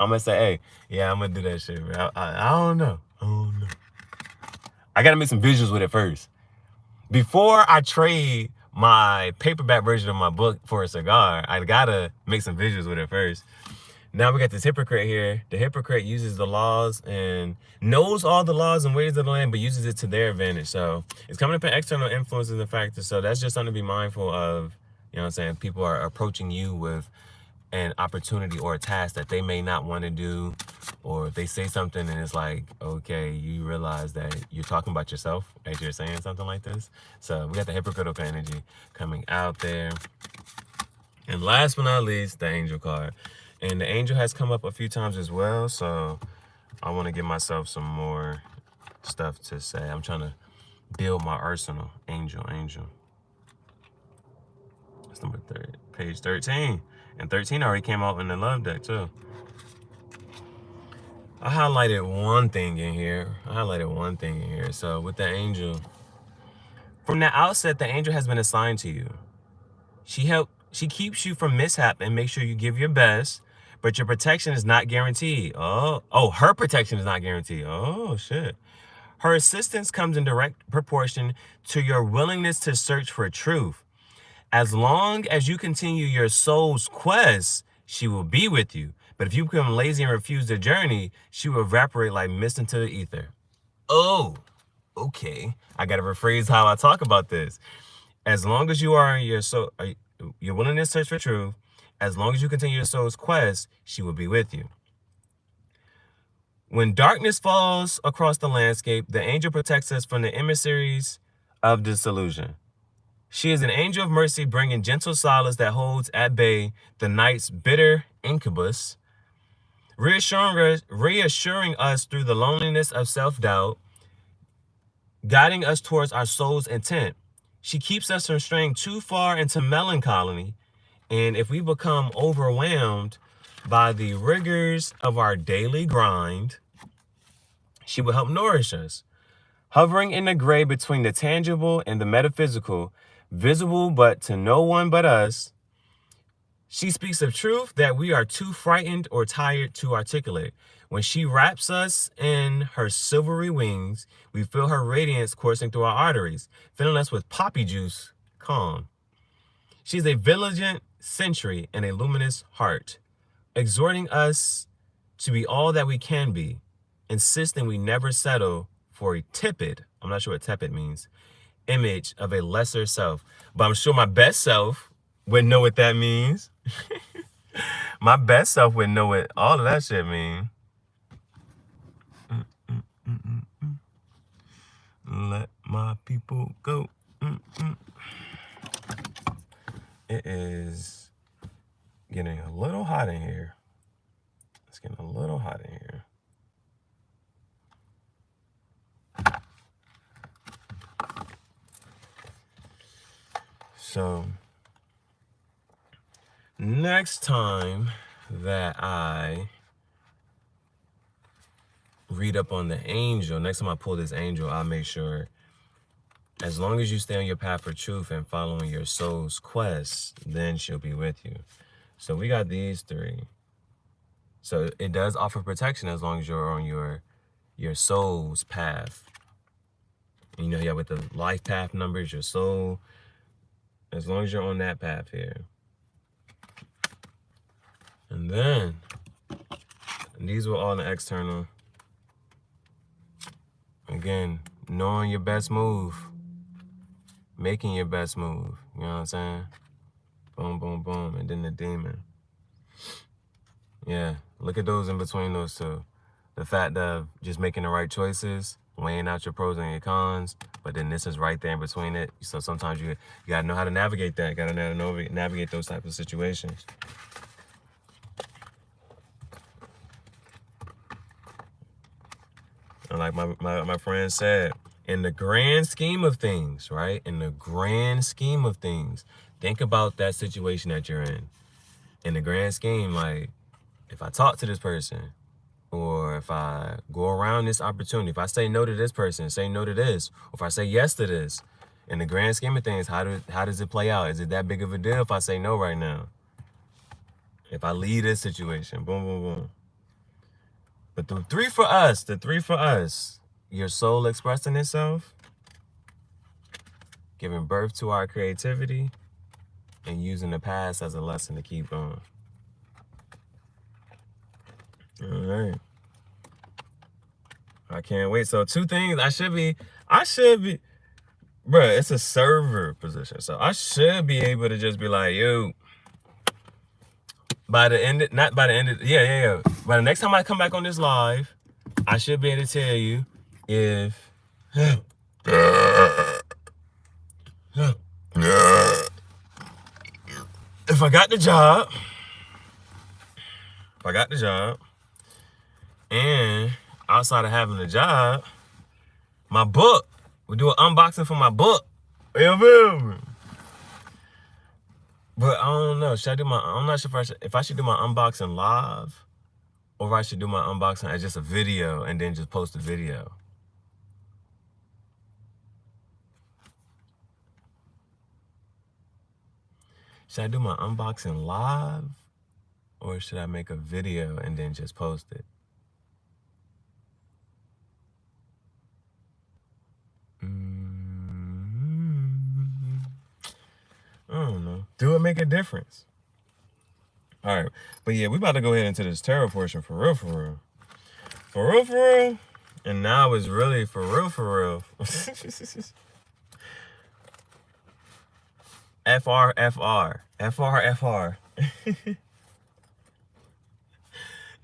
I'm gonna say, hey, yeah, I'm gonna do that shit, bro. I don't know. I gotta make some visuals with it first. Before I trade my paperback version of my book for a cigar, I gotta make some visuals with it first. Now we got this hypocrite here. The hypocrite uses the laws and knows all the laws and ways of the land, but uses it to their advantage. So it's coming up in external influences and factors. So that's just something to be mindful of. You know what I'm saying? People are approaching you with an opportunity or a task that they may not want to do. Or if they say something and it's like, okay, you realize that you're talking about yourself as you're saying something like this. So we got the hypocritical energy coming out there. And last but not least, the angel card. And the angel has come up a few times as well, so I want to give myself some more stuff to say. I'm trying to build my arsenal. Angel. That's number 30, page 13. And 13 already came out in the love deck, too. I highlighted one thing in here. So with the angel, from the outset, the angel has been assigned to you. She keeps you from mishap and makes sure you give your best. But your protection is not guaranteed. Her protection is not guaranteed. Oh, shit. Her assistance comes in direct proportion to your willingness to search for truth. As long as you continue your soul's quest, she will be with you. But if you become lazy and refuse the journey, she will evaporate like mist into the ether. Oh, okay. I got to rephrase how I talk about this. As long as you are in your willingness to search for truth, as long as you continue your soul's quest, she will be with you. When darkness falls across the landscape, the angel protects us from the emissaries of disillusion. She is an angel of mercy, bringing gentle solace that holds at bay the night's bitter incubus, reassuring us through the loneliness of self-doubt, guiding us towards our soul's intent. She keeps us from straying too far into melancholy. And if we become overwhelmed by the rigors of our daily grind, she will help nourish us. Hovering in the gray between the tangible and the metaphysical, visible but to no one but us, she speaks of truth that we are too frightened or tired to articulate. When she wraps us in her silvery wings, we feel her radiance coursing through our arteries, filling us with poppy juice calm. She's a vigilant sentry and a luminous heart, exhorting us to be all that we can be, insisting we never settle for a tepid, I'm not sure what tepid means, image of a lesser self. But I'm sure my best self would know what that means. My best self would know what all of that shit mean. Let my people go. It is getting a little hot in here. It's getting a little hot in here. So next time that I read up on the angel, next time I pull this angel, I'll make sure, as long as you stay on your path for truth and following your soul's quest, then she'll be with you. So we got these three. So it does offer protection as long as you're on your soul's path. You know, yeah, with the life path numbers, your soul, as long as you're on that path here. And then, these were all in the external. Again, knowing your best move, making your best move, you know what I'm saying? Boom, boom, boom, and then the demon. Yeah, look at those in between those two. The fact of just making the right choices, weighing out your pros and your cons, but then this is right there in between it. So sometimes you gotta know how to navigate that. You gotta know how to navigate those types of situations. And like my friend said, in the grand scheme of things, right? In the grand scheme of things, think about that situation that you're in. In the grand scheme, like, if I talk to this person, or if I go around this opportunity, if I say no to this person, say no to this, or if I say yes to this, in the grand scheme of things, how does it play out? Is it that big of a deal if I say no right now? If I leave this situation, boom, boom, boom. But the three for us, your soul expressing itself, giving birth to our creativity, and using the past as a lesson to keep going. All right. I can't wait. So 2 things, I should be, bruh, it's a server position. So I should be able to just be like, yo, by the end, not by the end of, yeah. By the next time I come back on this live, I should be able to tell you if, if I got the job, and outside of having a job, my book, we do an unboxing for my book. You feel me? But I don't know. I'm not sure if I should do my unboxing live, or if I should do my unboxing as just a video and then just post a video. Should I do my unboxing live, or should I make a video and then just post it? I don't know. Do it make a difference? All right. But yeah, we about to go ahead into this tarot portion for real. For real. And now it's really for real. FR.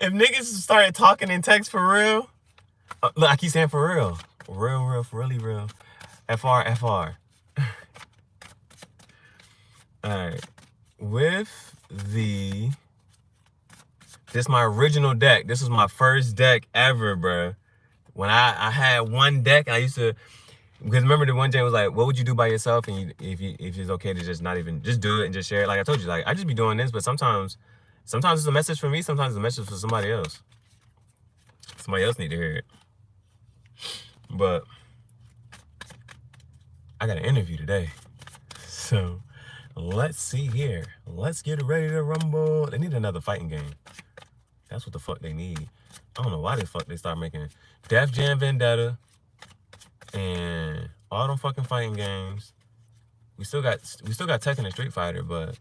If niggas started talking in text for real, look, I keep saying for real. Real, for really real. FR. Alright. With this is my original deck. This was my first deck ever, bro. When I had one deck, I used to, because remember the one day was like, what would you do by yourself? And if it's okay to just not even, just do it and just share it. Like I told you, like I just be doing this, but sometimes it's a message for me, sometimes it's a message for somebody else. Somebody else need to hear it. But I got an interview today. So let's see here. Let's get ready to rumble. They need another fighting game. That's what the fuck they need. I don't know why the fuck they start making Def Jam Vendetta and all them fucking fighting games. We still got Tekken and Street Fighter, but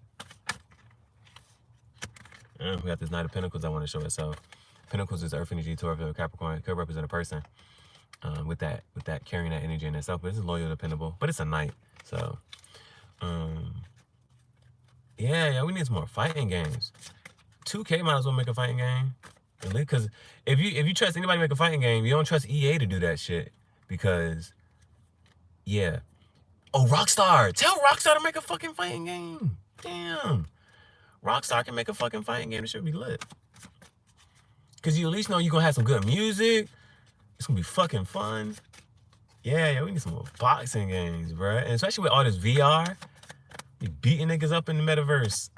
we got this Knight of Pentacles I want to show itself. Pentacles is Earth energy, Taurus, Capricorn, could represent a person with that carrying that energy in itself. But this is loyal, dependable. But it's a knight, so Yeah, we need some more fighting games. 2K might as well make a fighting game. Because if you trust anybody to make a fighting game, you don't trust EA to do that shit. Because, yeah. Oh, RockStar. Tell RockStar to make a fucking fighting game. Damn. RockStar can make a fucking fighting game. It should be lit. Because you at least know you're going to have some good music. It's going to be fucking fun. Yeah, we need some more boxing games, bro. And especially with all this VR. You beating niggas up in the metaverse.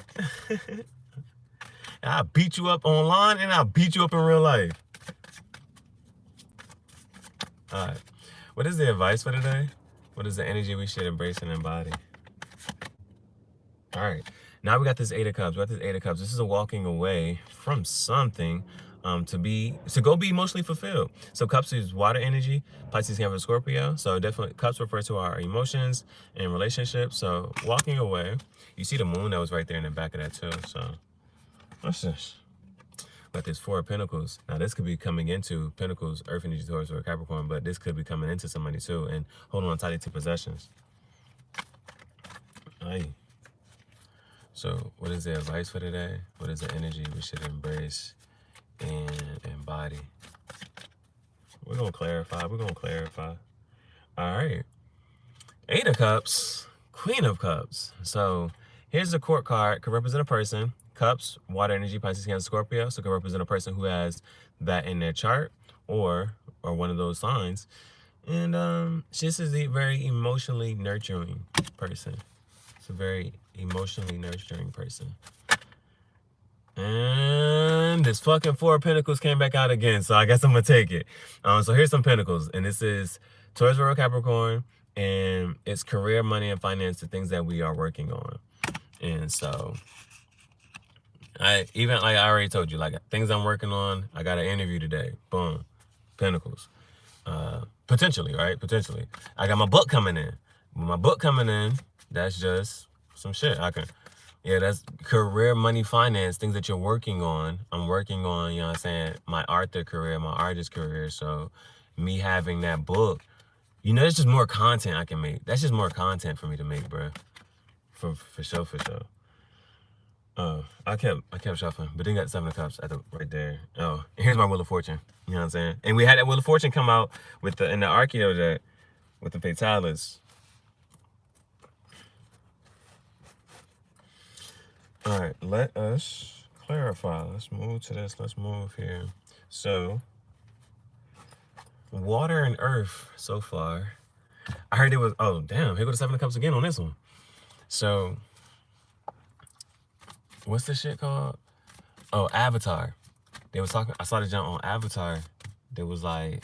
I'll beat you up online and I'll beat you up in real life. All right. What is the advice for today? What is the energy we should embrace and embody? All right. Now we got this Eight of Cups. This is a walking away from something to go be emotionally fulfilled. So Cups is water energy, Pisces, Cancer, Scorpio. So definitely Cups refer to our emotions and relationships. So walking away, you see the moon that was right there in the back of that too. So what's this? But there's Four of Pentacles. Now this could be coming into Pentacles, Earth energy, Taurus, or Capricorn, but this could be coming into somebody too and holding on tightly to possessions. Aye. So what is the advice for today? What is the energy we should embrace and embody? We're going to clarify. All right. Eight of Cups, Queen of Cups. So here's the court card. Could represent a person. Cups, water energy, Pisces, Cancer, Scorpio. So it could represent a person who has that in their chart or one of those signs. And this is a very emotionally nurturing person. It's a very emotionally nurturing person. And this fucking Four of Pentacles came back out again, so I guess I'm gonna take it. So here's some Pentacles, and this is Taurus, Virgo, Capricorn, and it's career, money, and finance, the things that we are working on. And so, like I already told you, like things I'm working on. I got an interview today. Boom, Pentacles. Potentially, right? Potentially. I got my book coming in. With my book coming in, that's just some shit. Yeah, that's career, money, finance, things that you're working on. I'm working on, you know what I'm saying, my author career, my artist career. So me having that book, you know, there's just more content I can make. That's just more content for me to make, bro. For sure. I kept shuffling, but then got Seven of Cups right there. Oh, and here's my Wheel of Fortune. You know what I'm saying? And we had that Wheel of Fortune come out with in the Archeo deck with the Fatalis. All right, let us clarify. Let's move to this. Let's move here. So, water and earth so far. I heard it was, oh, damn, here go the Seven of Cups again on this one. So, what's this shit called? Oh, Avatar. They was talking, I saw the jump on Avatar. There was like,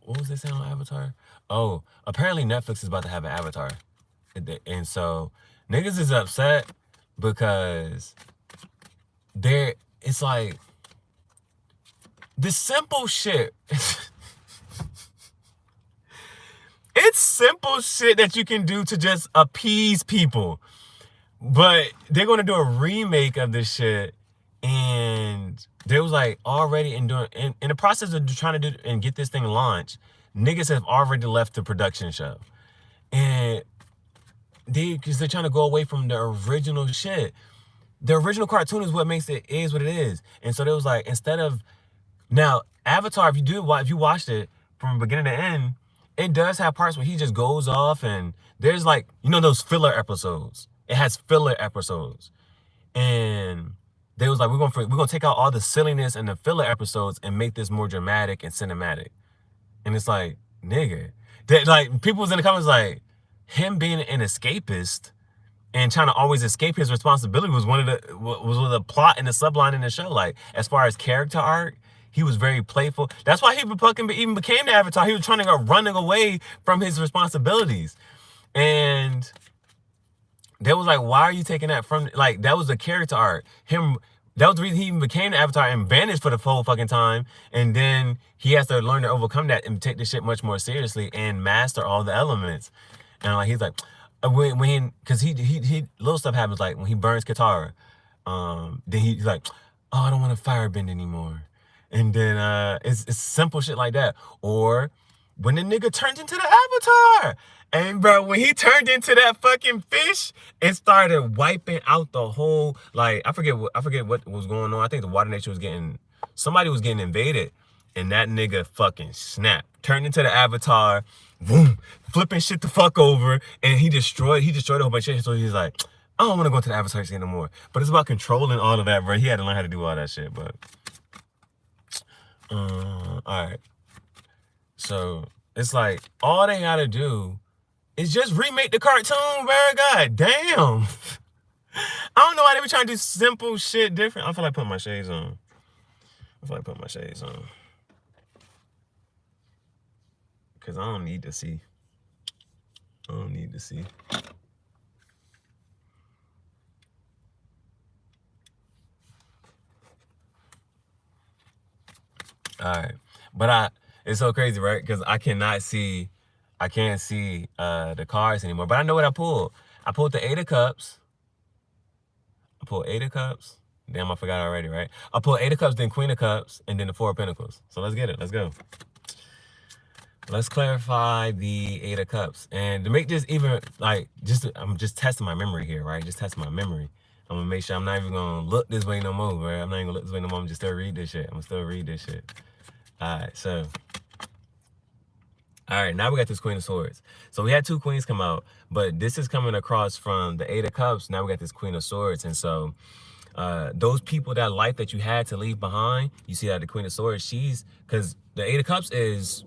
what was they saying on Avatar? Oh, apparently Netflix is about to have an Avatar. And so, niggas is upset because it's like, this simple shit. It's simple shit that you can do to just appease people. But they're going to do a remake of this shit. And they was like already in the process of trying to do and get this thing launched, niggas have already left the production show. And because they're trying to go away from the original shit. The original cartoon is what makes it is what it is. And so they was like, instead of, now Avatar, if you watched it from beginning to end, it does have parts where he just goes off and there's like, you know, those filler episodes. It has filler episodes. And they was like, we're gonna take out all the silliness and the filler episodes and make this more dramatic and cinematic. And it's like, nigga, like people was in the comments like, him being an escapist and trying to always escape his responsibility was one of the plot and the subline in the show. Like, as far as character arc, he was very playful. That's why he even became the Avatar. He was trying to go running away from his responsibilities. And they was like, why are you taking that from, like, that was the character arc. That was the reason he even became the Avatar and vanished for the whole fucking time. And then he has to learn to overcome that and take this shit much more seriously and master all the elements. And like he's like, because he little stuff happens, like when he burns Katara, then he's like, oh, I don't want to firebend anymore. And then it's simple shit like that. Or when the nigga turned into the avatar. And bro, when he turned into that fucking fish and started wiping out the whole, like, I forget what was going on. I think the water nature was somebody was getting invaded, and that nigga fucking snapped, turned into the avatar, boom, flipping shit the fuck over, and he destroyed a whole bunch of shit. So he's like, I don't want to go to the avatar shit anymore. But it's about controlling all of that, bro. He had to learn how to do all that shit, but all right. So it's like all they gotta do is just remake the cartoon, bro. God damn. I don't know why they were trying to do simple shit different. I feel like putting my shades on. Because I don't need to see. All right. But it's so crazy, right? Because I can't see the cards anymore. But I know what I pulled. I pulled the 8 of Cups. Damn, I forgot already, right? I pulled 8 of Cups, then Queen of Cups, and then the 4 of Pentacles. So let's get it. Let's go. Let's clarify the 8 of Cups. And to make this even, like, I'm just testing my memory here, right? Just testing my memory. I'm going to make sure I'm not even going to look this way no more, right? I'm not even going to look this way no more. I'm just still read this shit. All right, so. All right, now we got this Queen of Swords. So we had 2 queens come out, but this is coming across from the 8 of Cups. Now we got this Queen of Swords. And so those people, that life that you had to leave behind, you see that the Queen of Swords, because the 8 of Cups is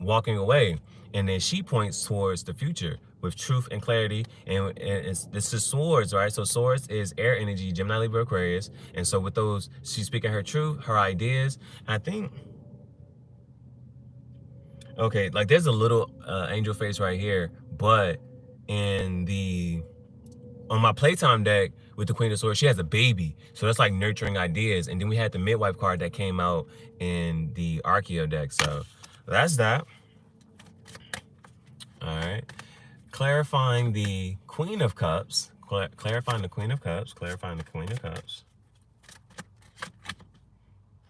walking away, and then she points towards the future with truth and clarity, and this is swords, right? So swords is air energy, Gemini, Libra, Aquarius, and so with those, she's speaking her truth, her ideas. I think, okay, like there's a little angel face right here, but on my playtime deck with the Queen of Swords, she has a baby, so that's like nurturing ideas. And then we had the midwife card that came out in the Archeo deck, so that's that. All right. Clarifying the Queen of Cups.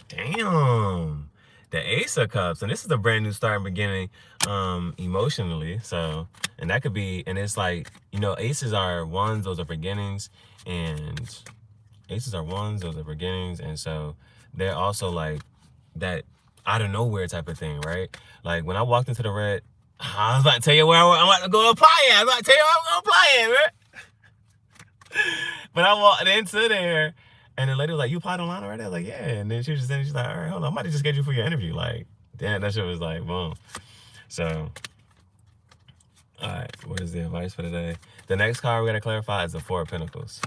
Damn. The Ace of Cups. And this is a brand new start and beginning emotionally. So, and that could be, and it's like, you know, aces are ones, those are beginnings. And so they're also like that out of nowhere type of thing, right? Like when I walked into the red, I was about to tell you where I'm about to go apply it. Right? But I walked into there, and the lady was like, "You applied online already?" I was like, "Yeah." And then she was just saying, she's like, "All right, hold on, I might just schedule you for your interview." Like, damn, that shit was like, boom. So, all right, what is the advice for today? The next card we gotta clarify is the 4 of Pentacles.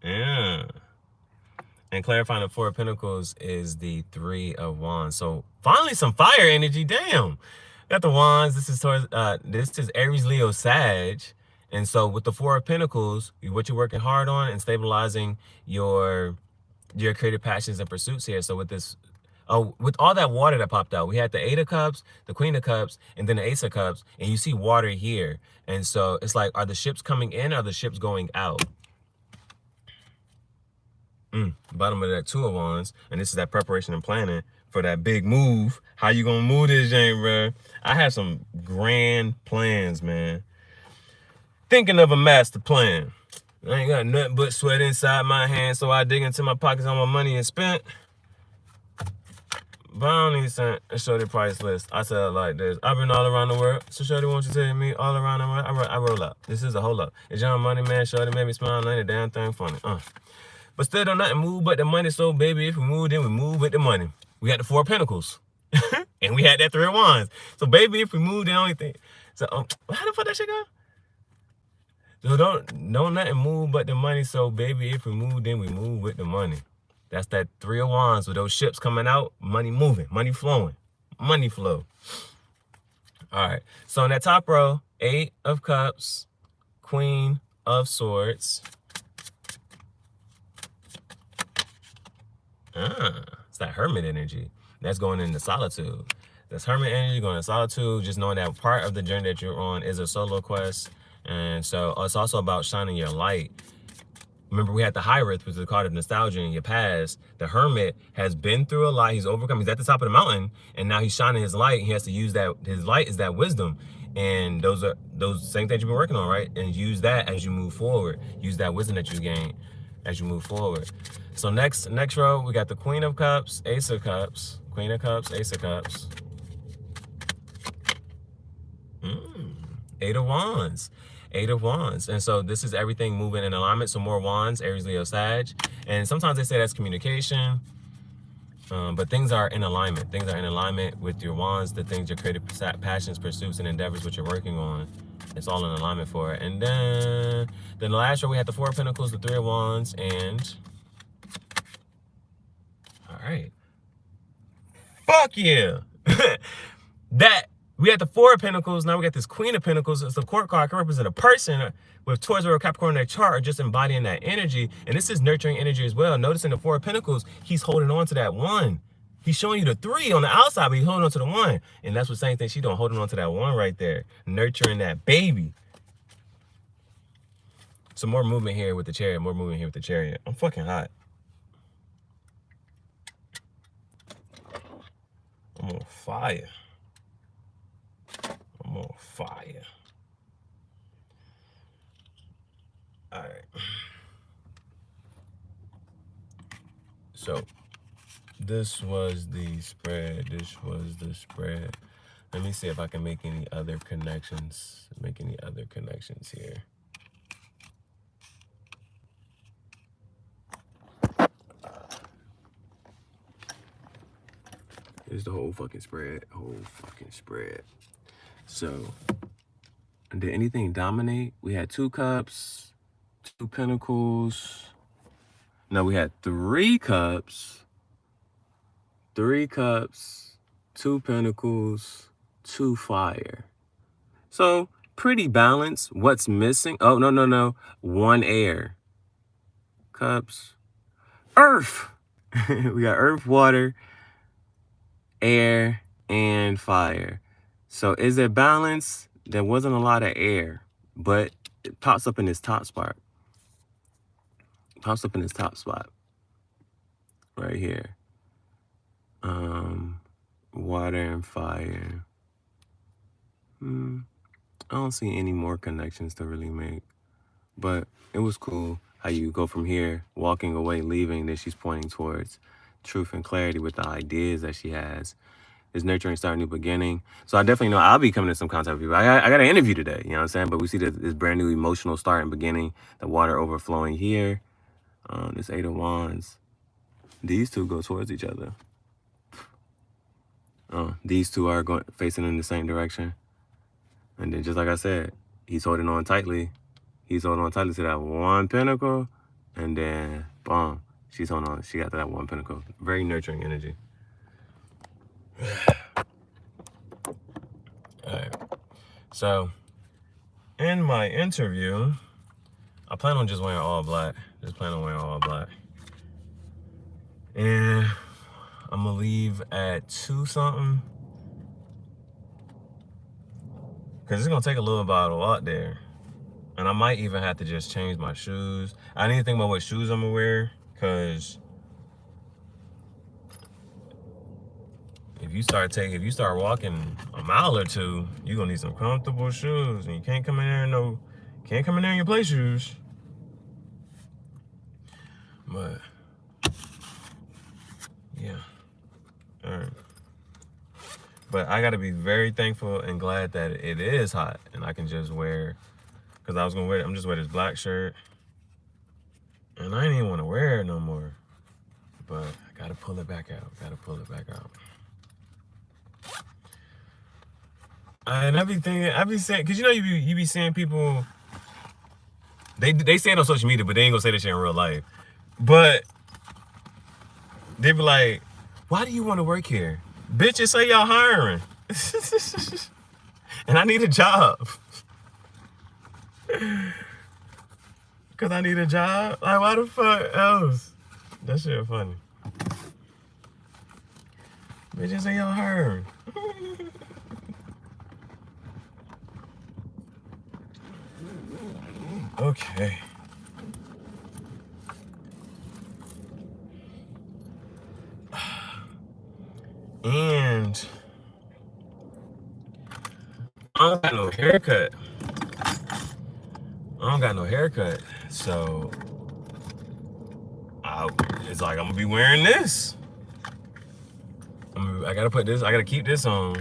Yeah. And clarifying the 4 of Pentacles is the 3 of Wands. So finally some fire energy. Damn. Got the Wands. This is Aries, Leo, Sag. And so with the 4 of Pentacles, what you're working hard on and stabilizing your creative passions and pursuits here. So with this, with all that water that popped out, we had the 8 of Cups, the Queen of Cups, and then the Ace of Cups. And you see water here. And so it's like, are the ships coming in or are the ships going out? Bottom of that 2 of Wands, and this is that preparation and planning for that big move. How you gonna move this, Jane, bro? I have some grand plans, man. Thinking of a master plan. I ain't got nothing but sweat inside my hands, so I dig into my pockets on my money and spent. But I don't need to show the price list. I said it like this. I've been all around the world. So shorty, won't you tell me all around the world? I roll up. This is a hold up. It's Young Money, man. Shorty made me smile. Ain't a damn thing funny. But still don't nothing move but the money. So baby, if we move, then we move with the money. We got the 4 of Pentacles. And we had that 3 of Wands. So baby, if we move, the only thing. So how the fuck that shit go? So don't nothing move but the money. So baby, if we move, then we move with the money. That's that 3 of Wands with those ships coming out, money moving, money flowing, money flow. All right. So in that top row, 8 of Cups, Queen of Swords. It's that Hermit energy. That's going into solitude. That's Hermit energy going into solitude, just knowing that part of the journey that you're on is a solo quest. And so it's also about shining your light, Remember, we had the Hyrith, which is a card of nostalgia in your past. The Hermit has been through a lot. He's overcome. He's at the top of the mountain, and now he's shining his light. He has to use that. His light is that wisdom. And those are those same things you've been working on, right? And use that as you move forward. Use that wisdom that you gain as you move forward. So next row, we got the Queen of Cups, Ace of Cups, Queen of Cups, Ace of Cups. Eight of Wands. Eight of Wands. And so this is everything moving in alignment. So more wands, Aries, Leo, Sag. And sometimes they say that's communication. But things are in alignment. Things are in alignment with your wands, the things, your creative passions, pursuits, and endeavors, what you're working on. It's all in alignment for it. And then the last row, we had the Four of Pentacles, the Three of Wands, and... all right. Fuck yeah! We had the Four of Pentacles, now we got this Queen of Pentacles. It's the court card. It can represent a person with Taurus or Capricorn in their chart, or just embodying that energy. And this is nurturing energy as well. Notice in the Four of Pentacles, he's holding on to that one. He's showing you the three on the outside, but he's holding on to the one. And that's what same thing she's doing, holding on to that one right there. Nurturing that baby. Some more movement here with the Chariot. More movement here with the Chariot. I'm fucking hot. I'm on fire. I'm on fire. All right. So this was the spread. This was the spread. Let me see if I can make any other connections. Here. Here's the whole fucking spread. So, did anything dominate? We had 2 cups, 2 pentacles. No, we had 3 cups, 2 pentacles, 2 fire. So, pretty balanced. What's missing? Oh, no. 1 air. Cups. Earth. We got earth, water, air, and fire. So is it balanced? There wasn't a lot of air, but it pops up in this top spot. Right here. Water and fire. I don't see any more connections to really make, but it was cool how you go from here, walking away, leaving, then she's pointing towards truth and clarity with the ideas that she has. Is nurturing, start a new beginning. So I definitely know I'll be coming to some contact with people. I got an interview today, you know what I'm saying? But we see this brand new emotional start and beginning, the water overflowing here. This 8 of Wands. These two go towards each other. These two are facing in the same direction. And then just like I said, he's holding on tightly. He's holding on tightly to that 1 pentacle. And then, boom, she's holding on. She got that 1 pentacle. Very nurturing energy. Alright, so in my interview, I plan on just wearing all black. And I'm gonna leave at 2 something. Cause it's gonna take a little bottle out there. And I might even have to just change my shoes. I need to think about what shoes I'm gonna wear, cause if you start walking a mile or 2, you're gonna need some comfortable shoes, and you can't come in there in your play shoes. But yeah, all right. But I gotta be very thankful and glad that it is hot, and I can just wear. Cause I'm just wear this black shirt, and I didn't even want to wear it no more. But I gotta pull it back out. And everything I be saying, cause you know you be seeing people. They say it on social media, but they ain't gonna say this shit in real life. But they be like, "Why do you want to work here, bitches? Say y'all hiring, and I need a job, cause I need a job. Like, why the fuck else? That shit funny. Bitches say y'all hiring." Okay. And I don't got no haircut. So it's like I'm gonna be wearing this. I gotta keep this on.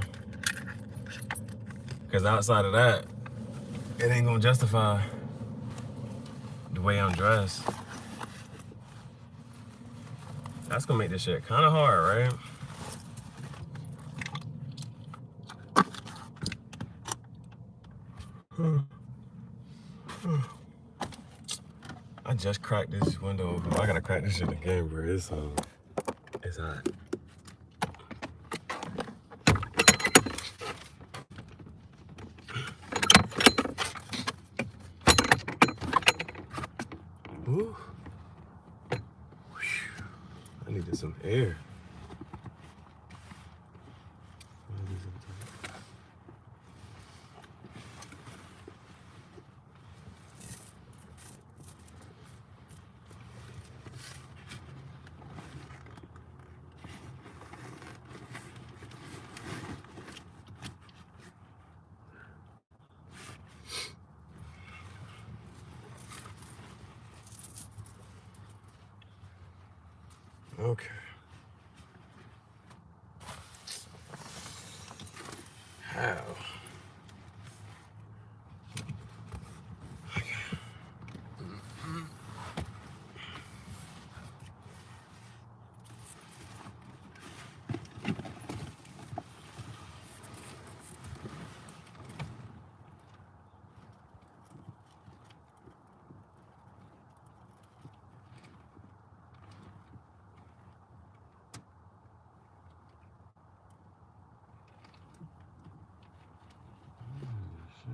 Cause outside of that, it ain't gonna justify the way I'm dressed. That's gonna make this shit kinda hard, right? I just cracked this window open. I gotta crack this shit again, bro. It's hot. Ooh. I needed some air. Okay. How?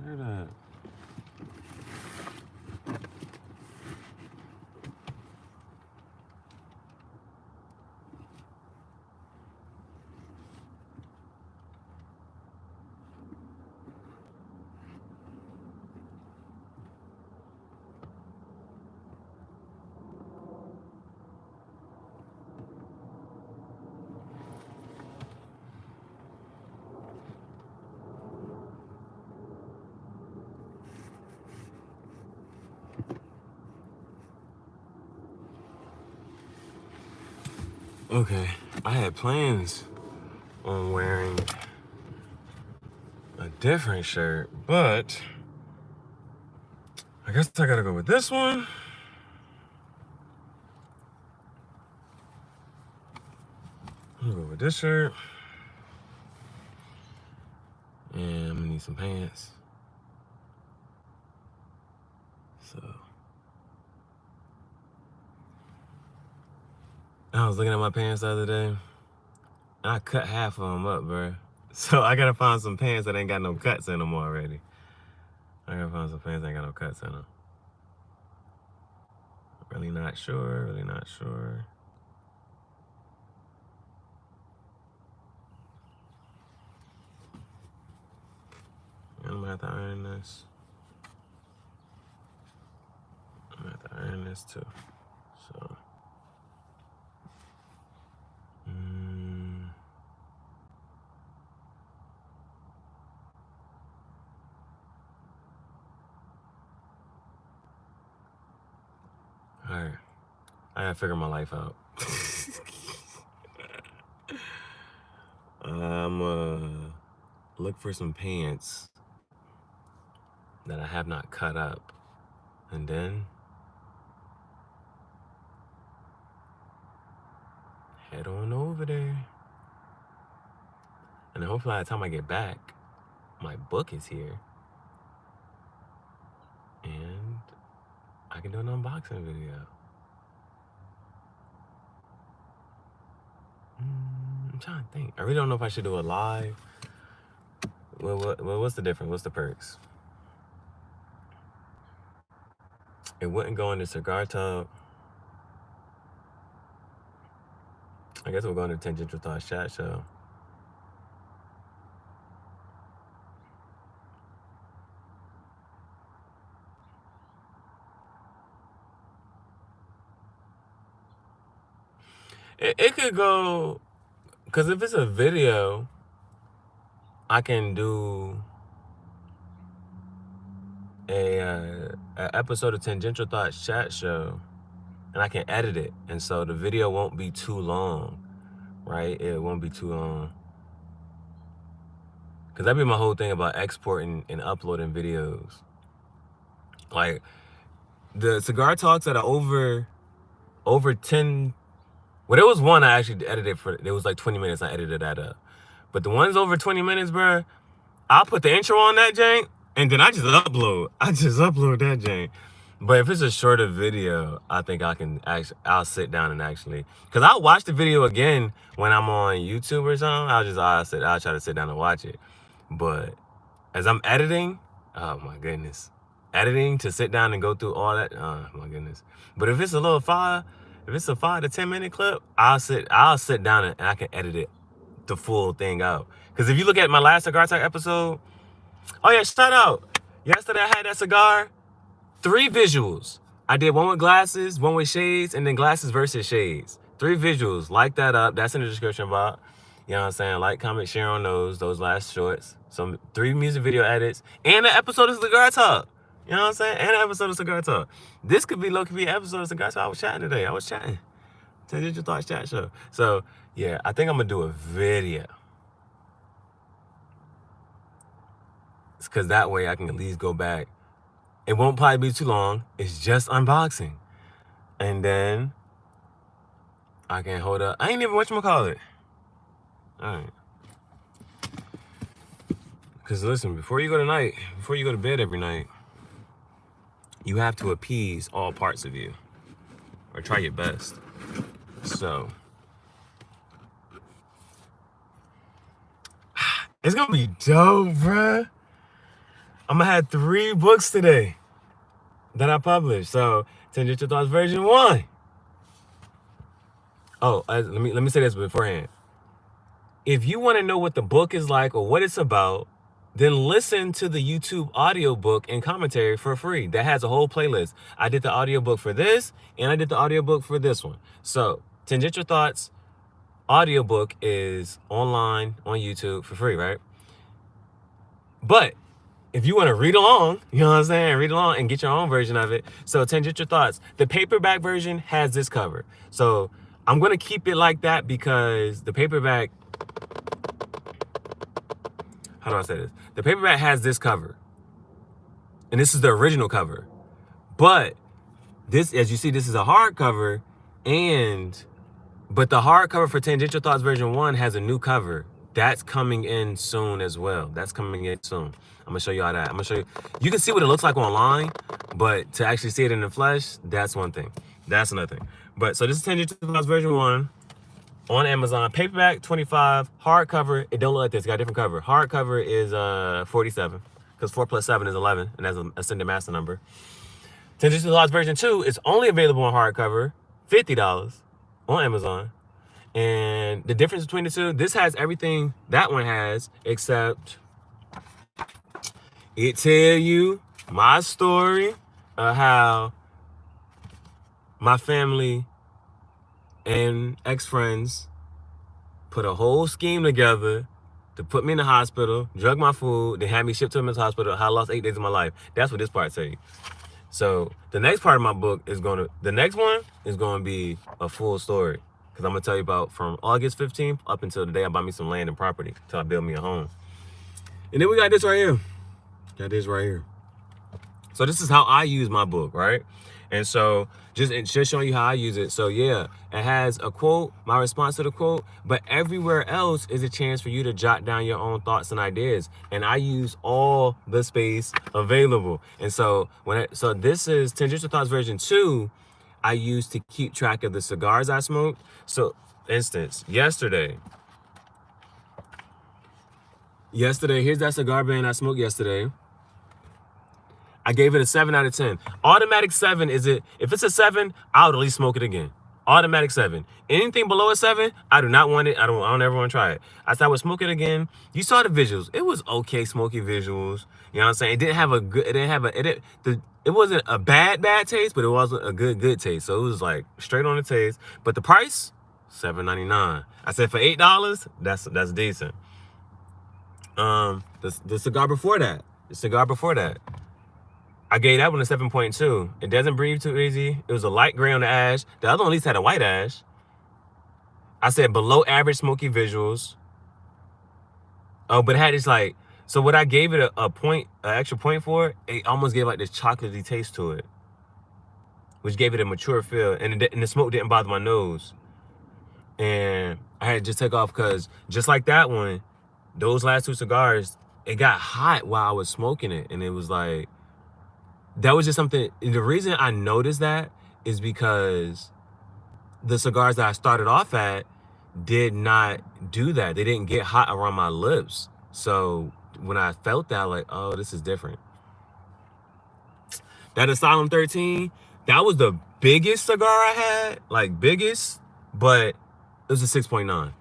Share that. Okay, I had plans on wearing a different shirt, but I guess I gotta go with this one. I'm gonna go with this shirt. And I'm gonna need some pants. So I was looking at my pants the other day, and I cut half of them up, bro. So I gotta find some pants that ain't got no cuts in them already. I gotta find some pants that ain't got no cuts in them. Really not sure. I'm gonna have to iron this. I'm gonna have to iron this too. So. All right. I gotta figure my life out. I'm look for some pants that I have not cut up, and then head on over there. And then hopefully by the time I get back, my book is here, and I can do an unboxing video. I'm trying to think. I really don't know if I should do it live. Well, what's the difference? What's the perks? It wouldn't go in the cigar tub. I guess we'll go into Tangential Thoughts chat show. It could go because if it's a video, I can do a episode of Tangential Thoughts chat show, and I can edit it, and so the video won't be too long, right? It won't be too long, because that'd be my whole thing about exporting and uploading videos. Like the Cigar talks that are over 10. Well, there was one I actually edited for. It was like 20 minutes. I edited that up, but the ones over 20 minutes, bro, I'll put the intro on that jank, and then I just upload that jank. But if it's a shorter video, I think I'll sit down and actually, because I'll watch the video again when I'm on YouTube or something. I'll try to sit down and watch it. But as I'm editing, oh my goodness. Editing to sit down and go through all that, oh my goodness. But if it's a 5 to 10 minute clip, I'll sit down and I can edit it the full thing out. Because if you look at my last Cigar Talk episode, oh yeah, shout out. Yesterday I had that cigar, 3 visuals. I did one with glasses, one with shades, and then glasses versus shades. 3 visuals. Like that up. That's in the description box. You know what I'm saying? Like, comment, share on those last shorts. Some 3 music video edits. And an episode of Cigar Talk. You know what I'm saying? And an episode of Cigar Talk. This could be low-key an episode of Cigar Talk. I was chatting today. Tangential Thoughts chat show. So, yeah, I think I'm going to do a video. It's because that way I can at least go back. It won't probably be too long. It's just unboxing. And then I can hold up. I ain't even whatchamacallit. All right. Because listen, before you go to bed every night, you have to appease all parts of you. Or try your best. So it's going to be dope, bruh. I'm going to have 3 books today that I published. So, Tangential Thoughts version 1. Oh, let me say this beforehand. If you want to know what the book is like or what it's about, then listen to the YouTube audiobook and commentary for free. That has a whole playlist. I did the audiobook for this, and I did the audiobook for this one. So, Tangential Thoughts audiobook is online on YouTube for free, right? But if you want to read along, you know what I'm saying? Read along and get your own version of it. So, Tangential Thoughts. The paperback version has this cover. So, I'm going to keep it like that because the paperback... How do I say this? The paperback has this cover. And this is the original cover. But this, as you see, this is a hardcover. But the hardcover for Tangential Thoughts version 1 has a new cover. That's coming in soon as well. That's coming in soon. I'm going to show you all that. I'm going to show you. You can see what it looks like online. But to actually see it in the flesh, that's one thing. That's another thing. But so this is Tangential Thoughts version 1. On Amazon, paperback $25, hardcover. It don't look like this. It got a different cover. Hardcover is 47, because 4 plus 7 is 11, and that's an ascending master number. Tangential Thoughts version 2 is only available on hardcover, $50 on Amazon. And the difference between the two, this has everything that one has, except it tell you my story of how my family and ex-friends put a whole scheme together to put me in the hospital, drug my food, then had me shipped to the mental hospital. How I lost 8 days of my life. That's what this part tell you. So the next part of my book is the next one is going to be a full story. Because I'm going to tell you about from August 15th up until the day I buy me some land and property, until I build me a home. And then we got this right here. So this is how I use my book, right? And so just showing you how I use it. So yeah, it has a quote, my response to the quote, but everywhere else is a chance for you to jot down your own thoughts and ideas. And I use all the space available. And so so this is Tangential Thoughts version 2. I use to keep track of the cigars I smoked. So, instance, yesterday, here's that cigar band I smoked yesterday. I gave it a 7 out of 10. Automatic 7 is it. If it's a 7, I would at least smoke it again. Automatic 7. Anything below a 7, I do not want it. I don't ever want to try it. I said I would smoke it again. You saw the visuals. It was okay smoky visuals. You know what I'm saying? It didn't have a good. It wasn't a bad taste, but it wasn't a good taste. So it was like straight on the taste. But the price, $7.99. I said for $8, that's decent. The cigar before that, I gave that one a 7.2. It doesn't breathe too easy. It was a light gray on the ash. The other one at least had a white ash. I said below average smoky visuals. Oh, but it had this like, so what I gave it a point, an extra point for, it almost gave like this chocolatey taste to it, which gave it a mature feel, and the smoke didn't bother my nose. And I had to just take off because just like that one, those last two cigars, it got hot while I was smoking it, and it was like, that was just something. The reason I noticed that is because the cigars that I started off at did not do that. They didn't get hot around my lips. So when I felt that, like, oh, this is different. That Asylum 13, that was the biggest cigar I had, like biggest, but it was a 6.9.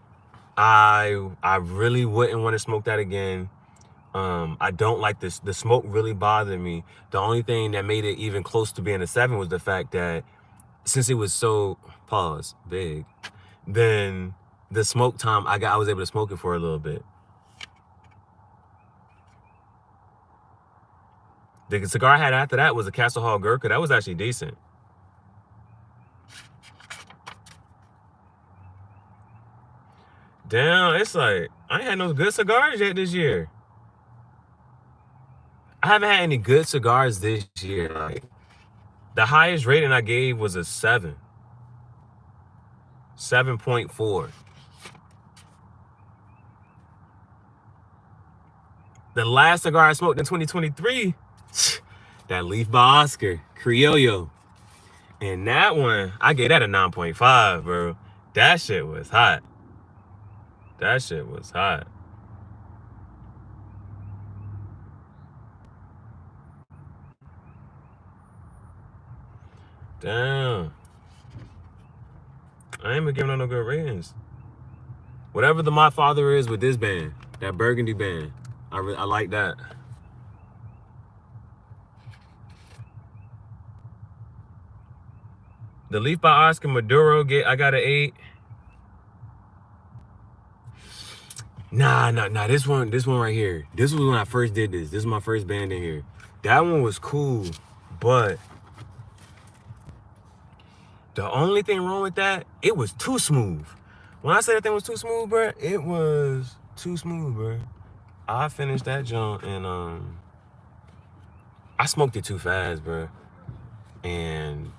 I really wouldn't want to smoke that again. I don't like this. The smoke really bothered me. The only thing that made it even close to being a 7 was the fact that since it was so big, then the smoke time I was able to smoke it for a little bit. The cigar I had after that was a Castle Hall Gurkha. That was actually decent. Damn, it's like I ain't had no good cigars yet this year. I haven't had any good cigars this year. Like, the highest rating I gave was a 7. 7.4. The last cigar I smoked in 2023, that Leaf by Oscar, Criollo. And that one, I gave that a 9.5, bro. That shit was hot. That shit was hot. Damn. I ain't been giving no good ratings. Whatever the My Father is with this band, that burgundy band, I like that. The Leaf by Oscar Maduro, I got an 8. Nah, this one right here. This was when I first did this. This is my first band in here. That one was cool, but the only thing wrong with that, it was too smooth. When I say that thing was too smooth, bro, it was too smooth, bro. I finished that junk and I smoked it too fast, bro. And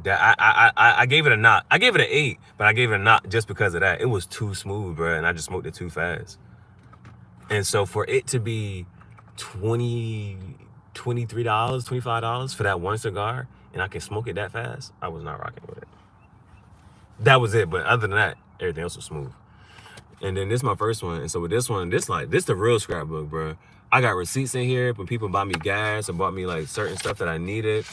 that I gave it a knot. I gave it an 8, but I gave it a knot just because of that. It was too smooth, bro, and I just smoked it too fast. And so for it to be $23, $25 for that one cigar, and I can smoke it that fast, I was not rocking with it. That was it, but other than that, everything else was smooth. And then this is my first one, and so with this one, this the real scrapbook, bro. I got receipts in here when people buy me gas or bought me like certain stuff that I needed.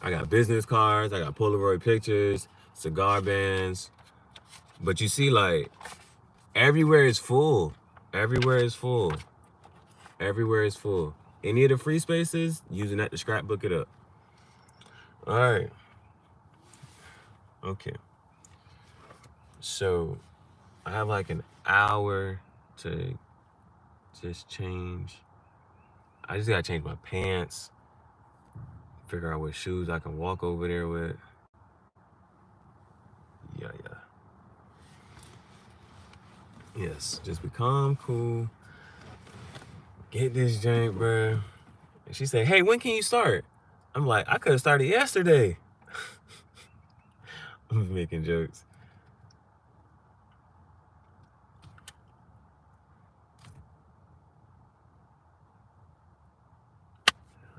I got business cards, I got Polaroid pictures, cigar bands. But you see, like, everywhere is full. Everywhere is full. Everywhere is full. Any of the free spaces, using that to scrapbook it up. All right. Okay. So I have like an hour to just change. I just gotta change my pants. Figure out what shoes I can walk over there with. Yeah. Yes, just be calm, cool. Get this drink, bro. And she said, hey, when can you start? I'm like, I could have started yesterday. I'm making jokes.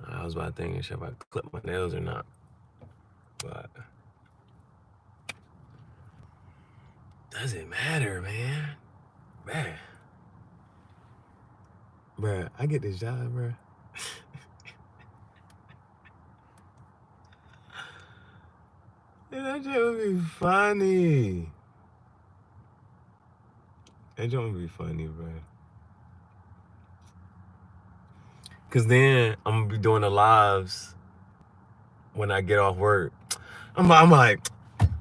I was about thinking, should I clip my nails or not? But doesn't matter, man. Bruh, I get this job, bruh. And that joke would be funny. That joke would be funny, bruh. Cause then I'm gonna be doing the lives when I get off work. I'm like,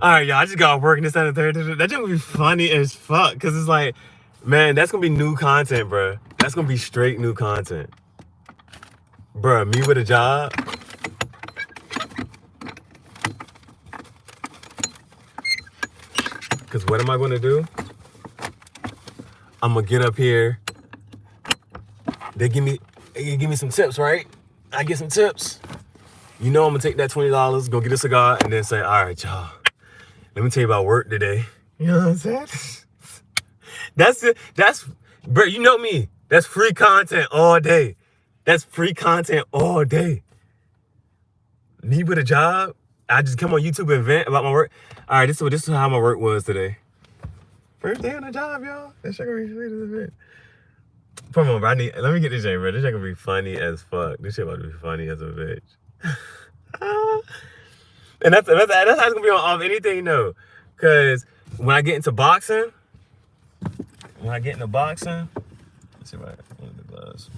All right, y'all. I just got working this and the third. That's gonna be funny as fuck, cause it's like, man, that's gonna be new content, bro. That's gonna be straight new content, bro. Me with a job. Cause what am I gonna do? I'm gonna get up here. They give me some tips, right? I get some tips. You know I'm gonna take that $20, go get a cigar, and then say, all right, y'all. Let me tell you about work today. You know what I'm saying? That's it. That's, bro, you know me. That's free content all day. That's free content all day. Me with a job. I just come on YouTube and vent about my work. All right, this is how my work was today. First day on the job, y'all. That shit gonna be sweet as a bit. Come on, bro. Let me get this shit, bro. This shit gonna be funny as fuck. This shit about to be funny as a bitch. And that's how it's gonna be on anything, though. Cause when I get into boxing, let's see if I get the gloves.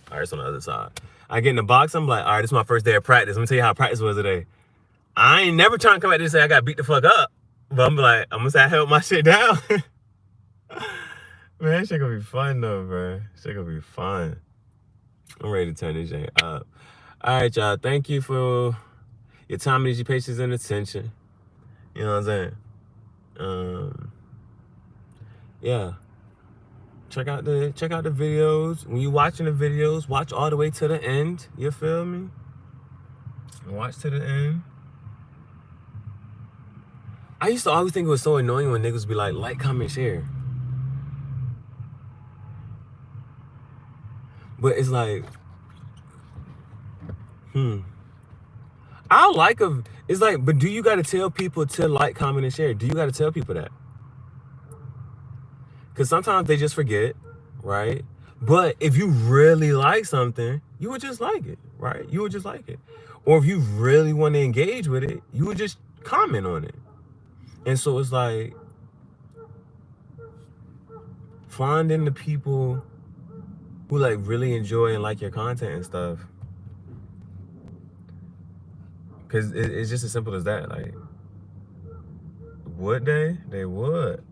All right, it's on the other side. I get into boxing, I'm like, all right, this is my first day of practice. Let me tell you how practice was today. I ain't never trying to come back and say I got beat the fuck up. But I'm like, I'm gonna say I held my shit down. Man, that shit gonna be fun though, bro. Shit gonna be fun. I'm ready to turn this shit up. All right, y'all. Thank you for your time, your patience, and attention. You know what I'm saying? Yeah. Check out the videos. When you watching the videos, watch all the way to the end. You feel me? Watch to the end. I used to always think it was so annoying when niggas be like, comment, share. But it's like, it's like, but do you got to tell people to like, comment, and share? Do you got to tell people that? Because sometimes they just forget, right? But if you really like something, you would just like it, right? You would just like it. Or if you really want to engage with it, you would just comment on it. And so it's like, finding the people who like really enjoy and like your content and stuff. Because it's just as simple as that. Like, would they? They would.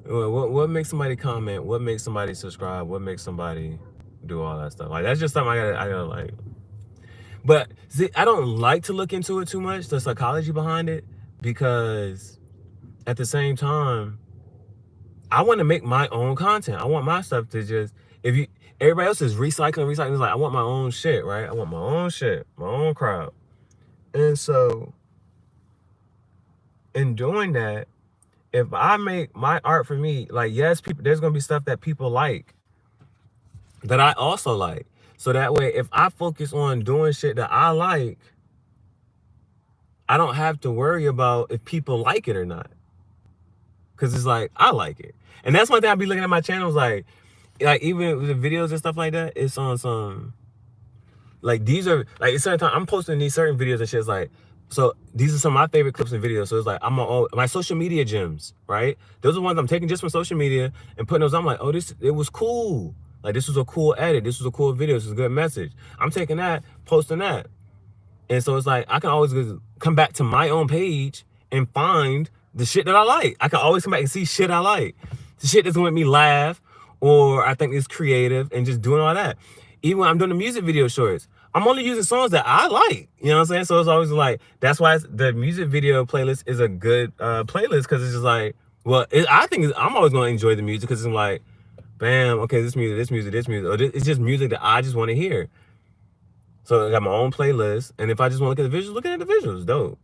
What makes somebody comment? What makes somebody subscribe? What makes somebody do all that stuff? Like, that's just something I gotta like. But see, I don't like to look into it too much, the psychology behind it, because at the same time, I want to make my own content. I want my stuff to just, everybody else is recycling, it's like, I want my own shit, right? I want my own shit, my own crowd. And so, in doing that, if I make my art for me, like, yes, there's going to be stuff that people like that I also like. So that way, if I focus on doing shit that I like, I don't have to worry about if people like it or not. Because it's like, I like it. And that's one thing I be looking at my channels, like even with the videos and stuff like that, it's on some, like, these are, like, at certain time, I'm posting these certain videos and shit. It's like, so these are some of my favorite clips and videos. So it's like, my social media gems, right? Those are ones I'm taking just from social media and putting those, I'm like, oh, it was cool. Like, this was a cool edit. This was a cool video. This was a good message. I'm taking that, posting that. And so it's like, I can always come back to my own page and find the shit that I like. I can always come back and see shit I like. The shit that's gonna make me laugh, or I think it's creative, and just doing all that. Even when I'm doing the music video shorts, I'm only using songs that I like. You know what I'm saying? So it's always like, that's why the music video playlist is a good playlist, because it's just like, well, I think I'm always gonna enjoy the music, because it's like, bam, okay, this music, or it's just music that I just want to hear. So I got my own playlist, and if I just want to look at the visuals, looking at the visuals, dope.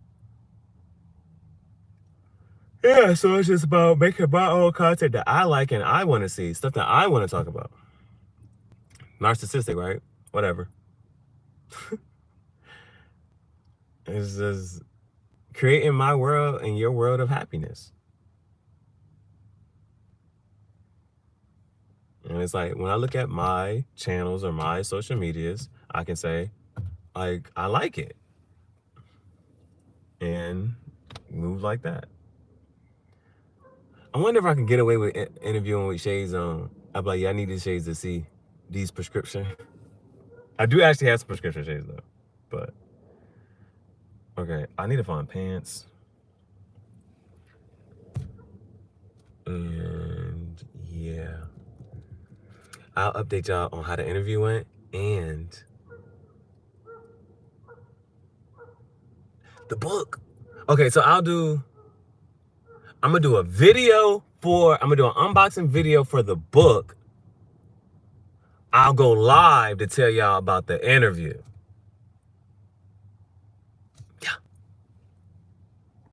Yeah, so it's just about making my own content that I like and I want to see, stuff that I want to talk about. Narcissistic, right? Whatever. It's just creating my world and your world of happiness. And it's like, when I look at my channels or my social medias, I can say, like, I like it. And move like that. I wonder if I can get away with interviewing with shades on. I'd be like, yeah, I need these shades to see these prescription. I do actually have some prescription shades though, but okay. I need to find pants. And yeah, I'll update y'all on how the interview went and the book. Okay, so I'm gonna do a video I'm gonna do an unboxing video for the book. I'll go live to tell y'all about the interview.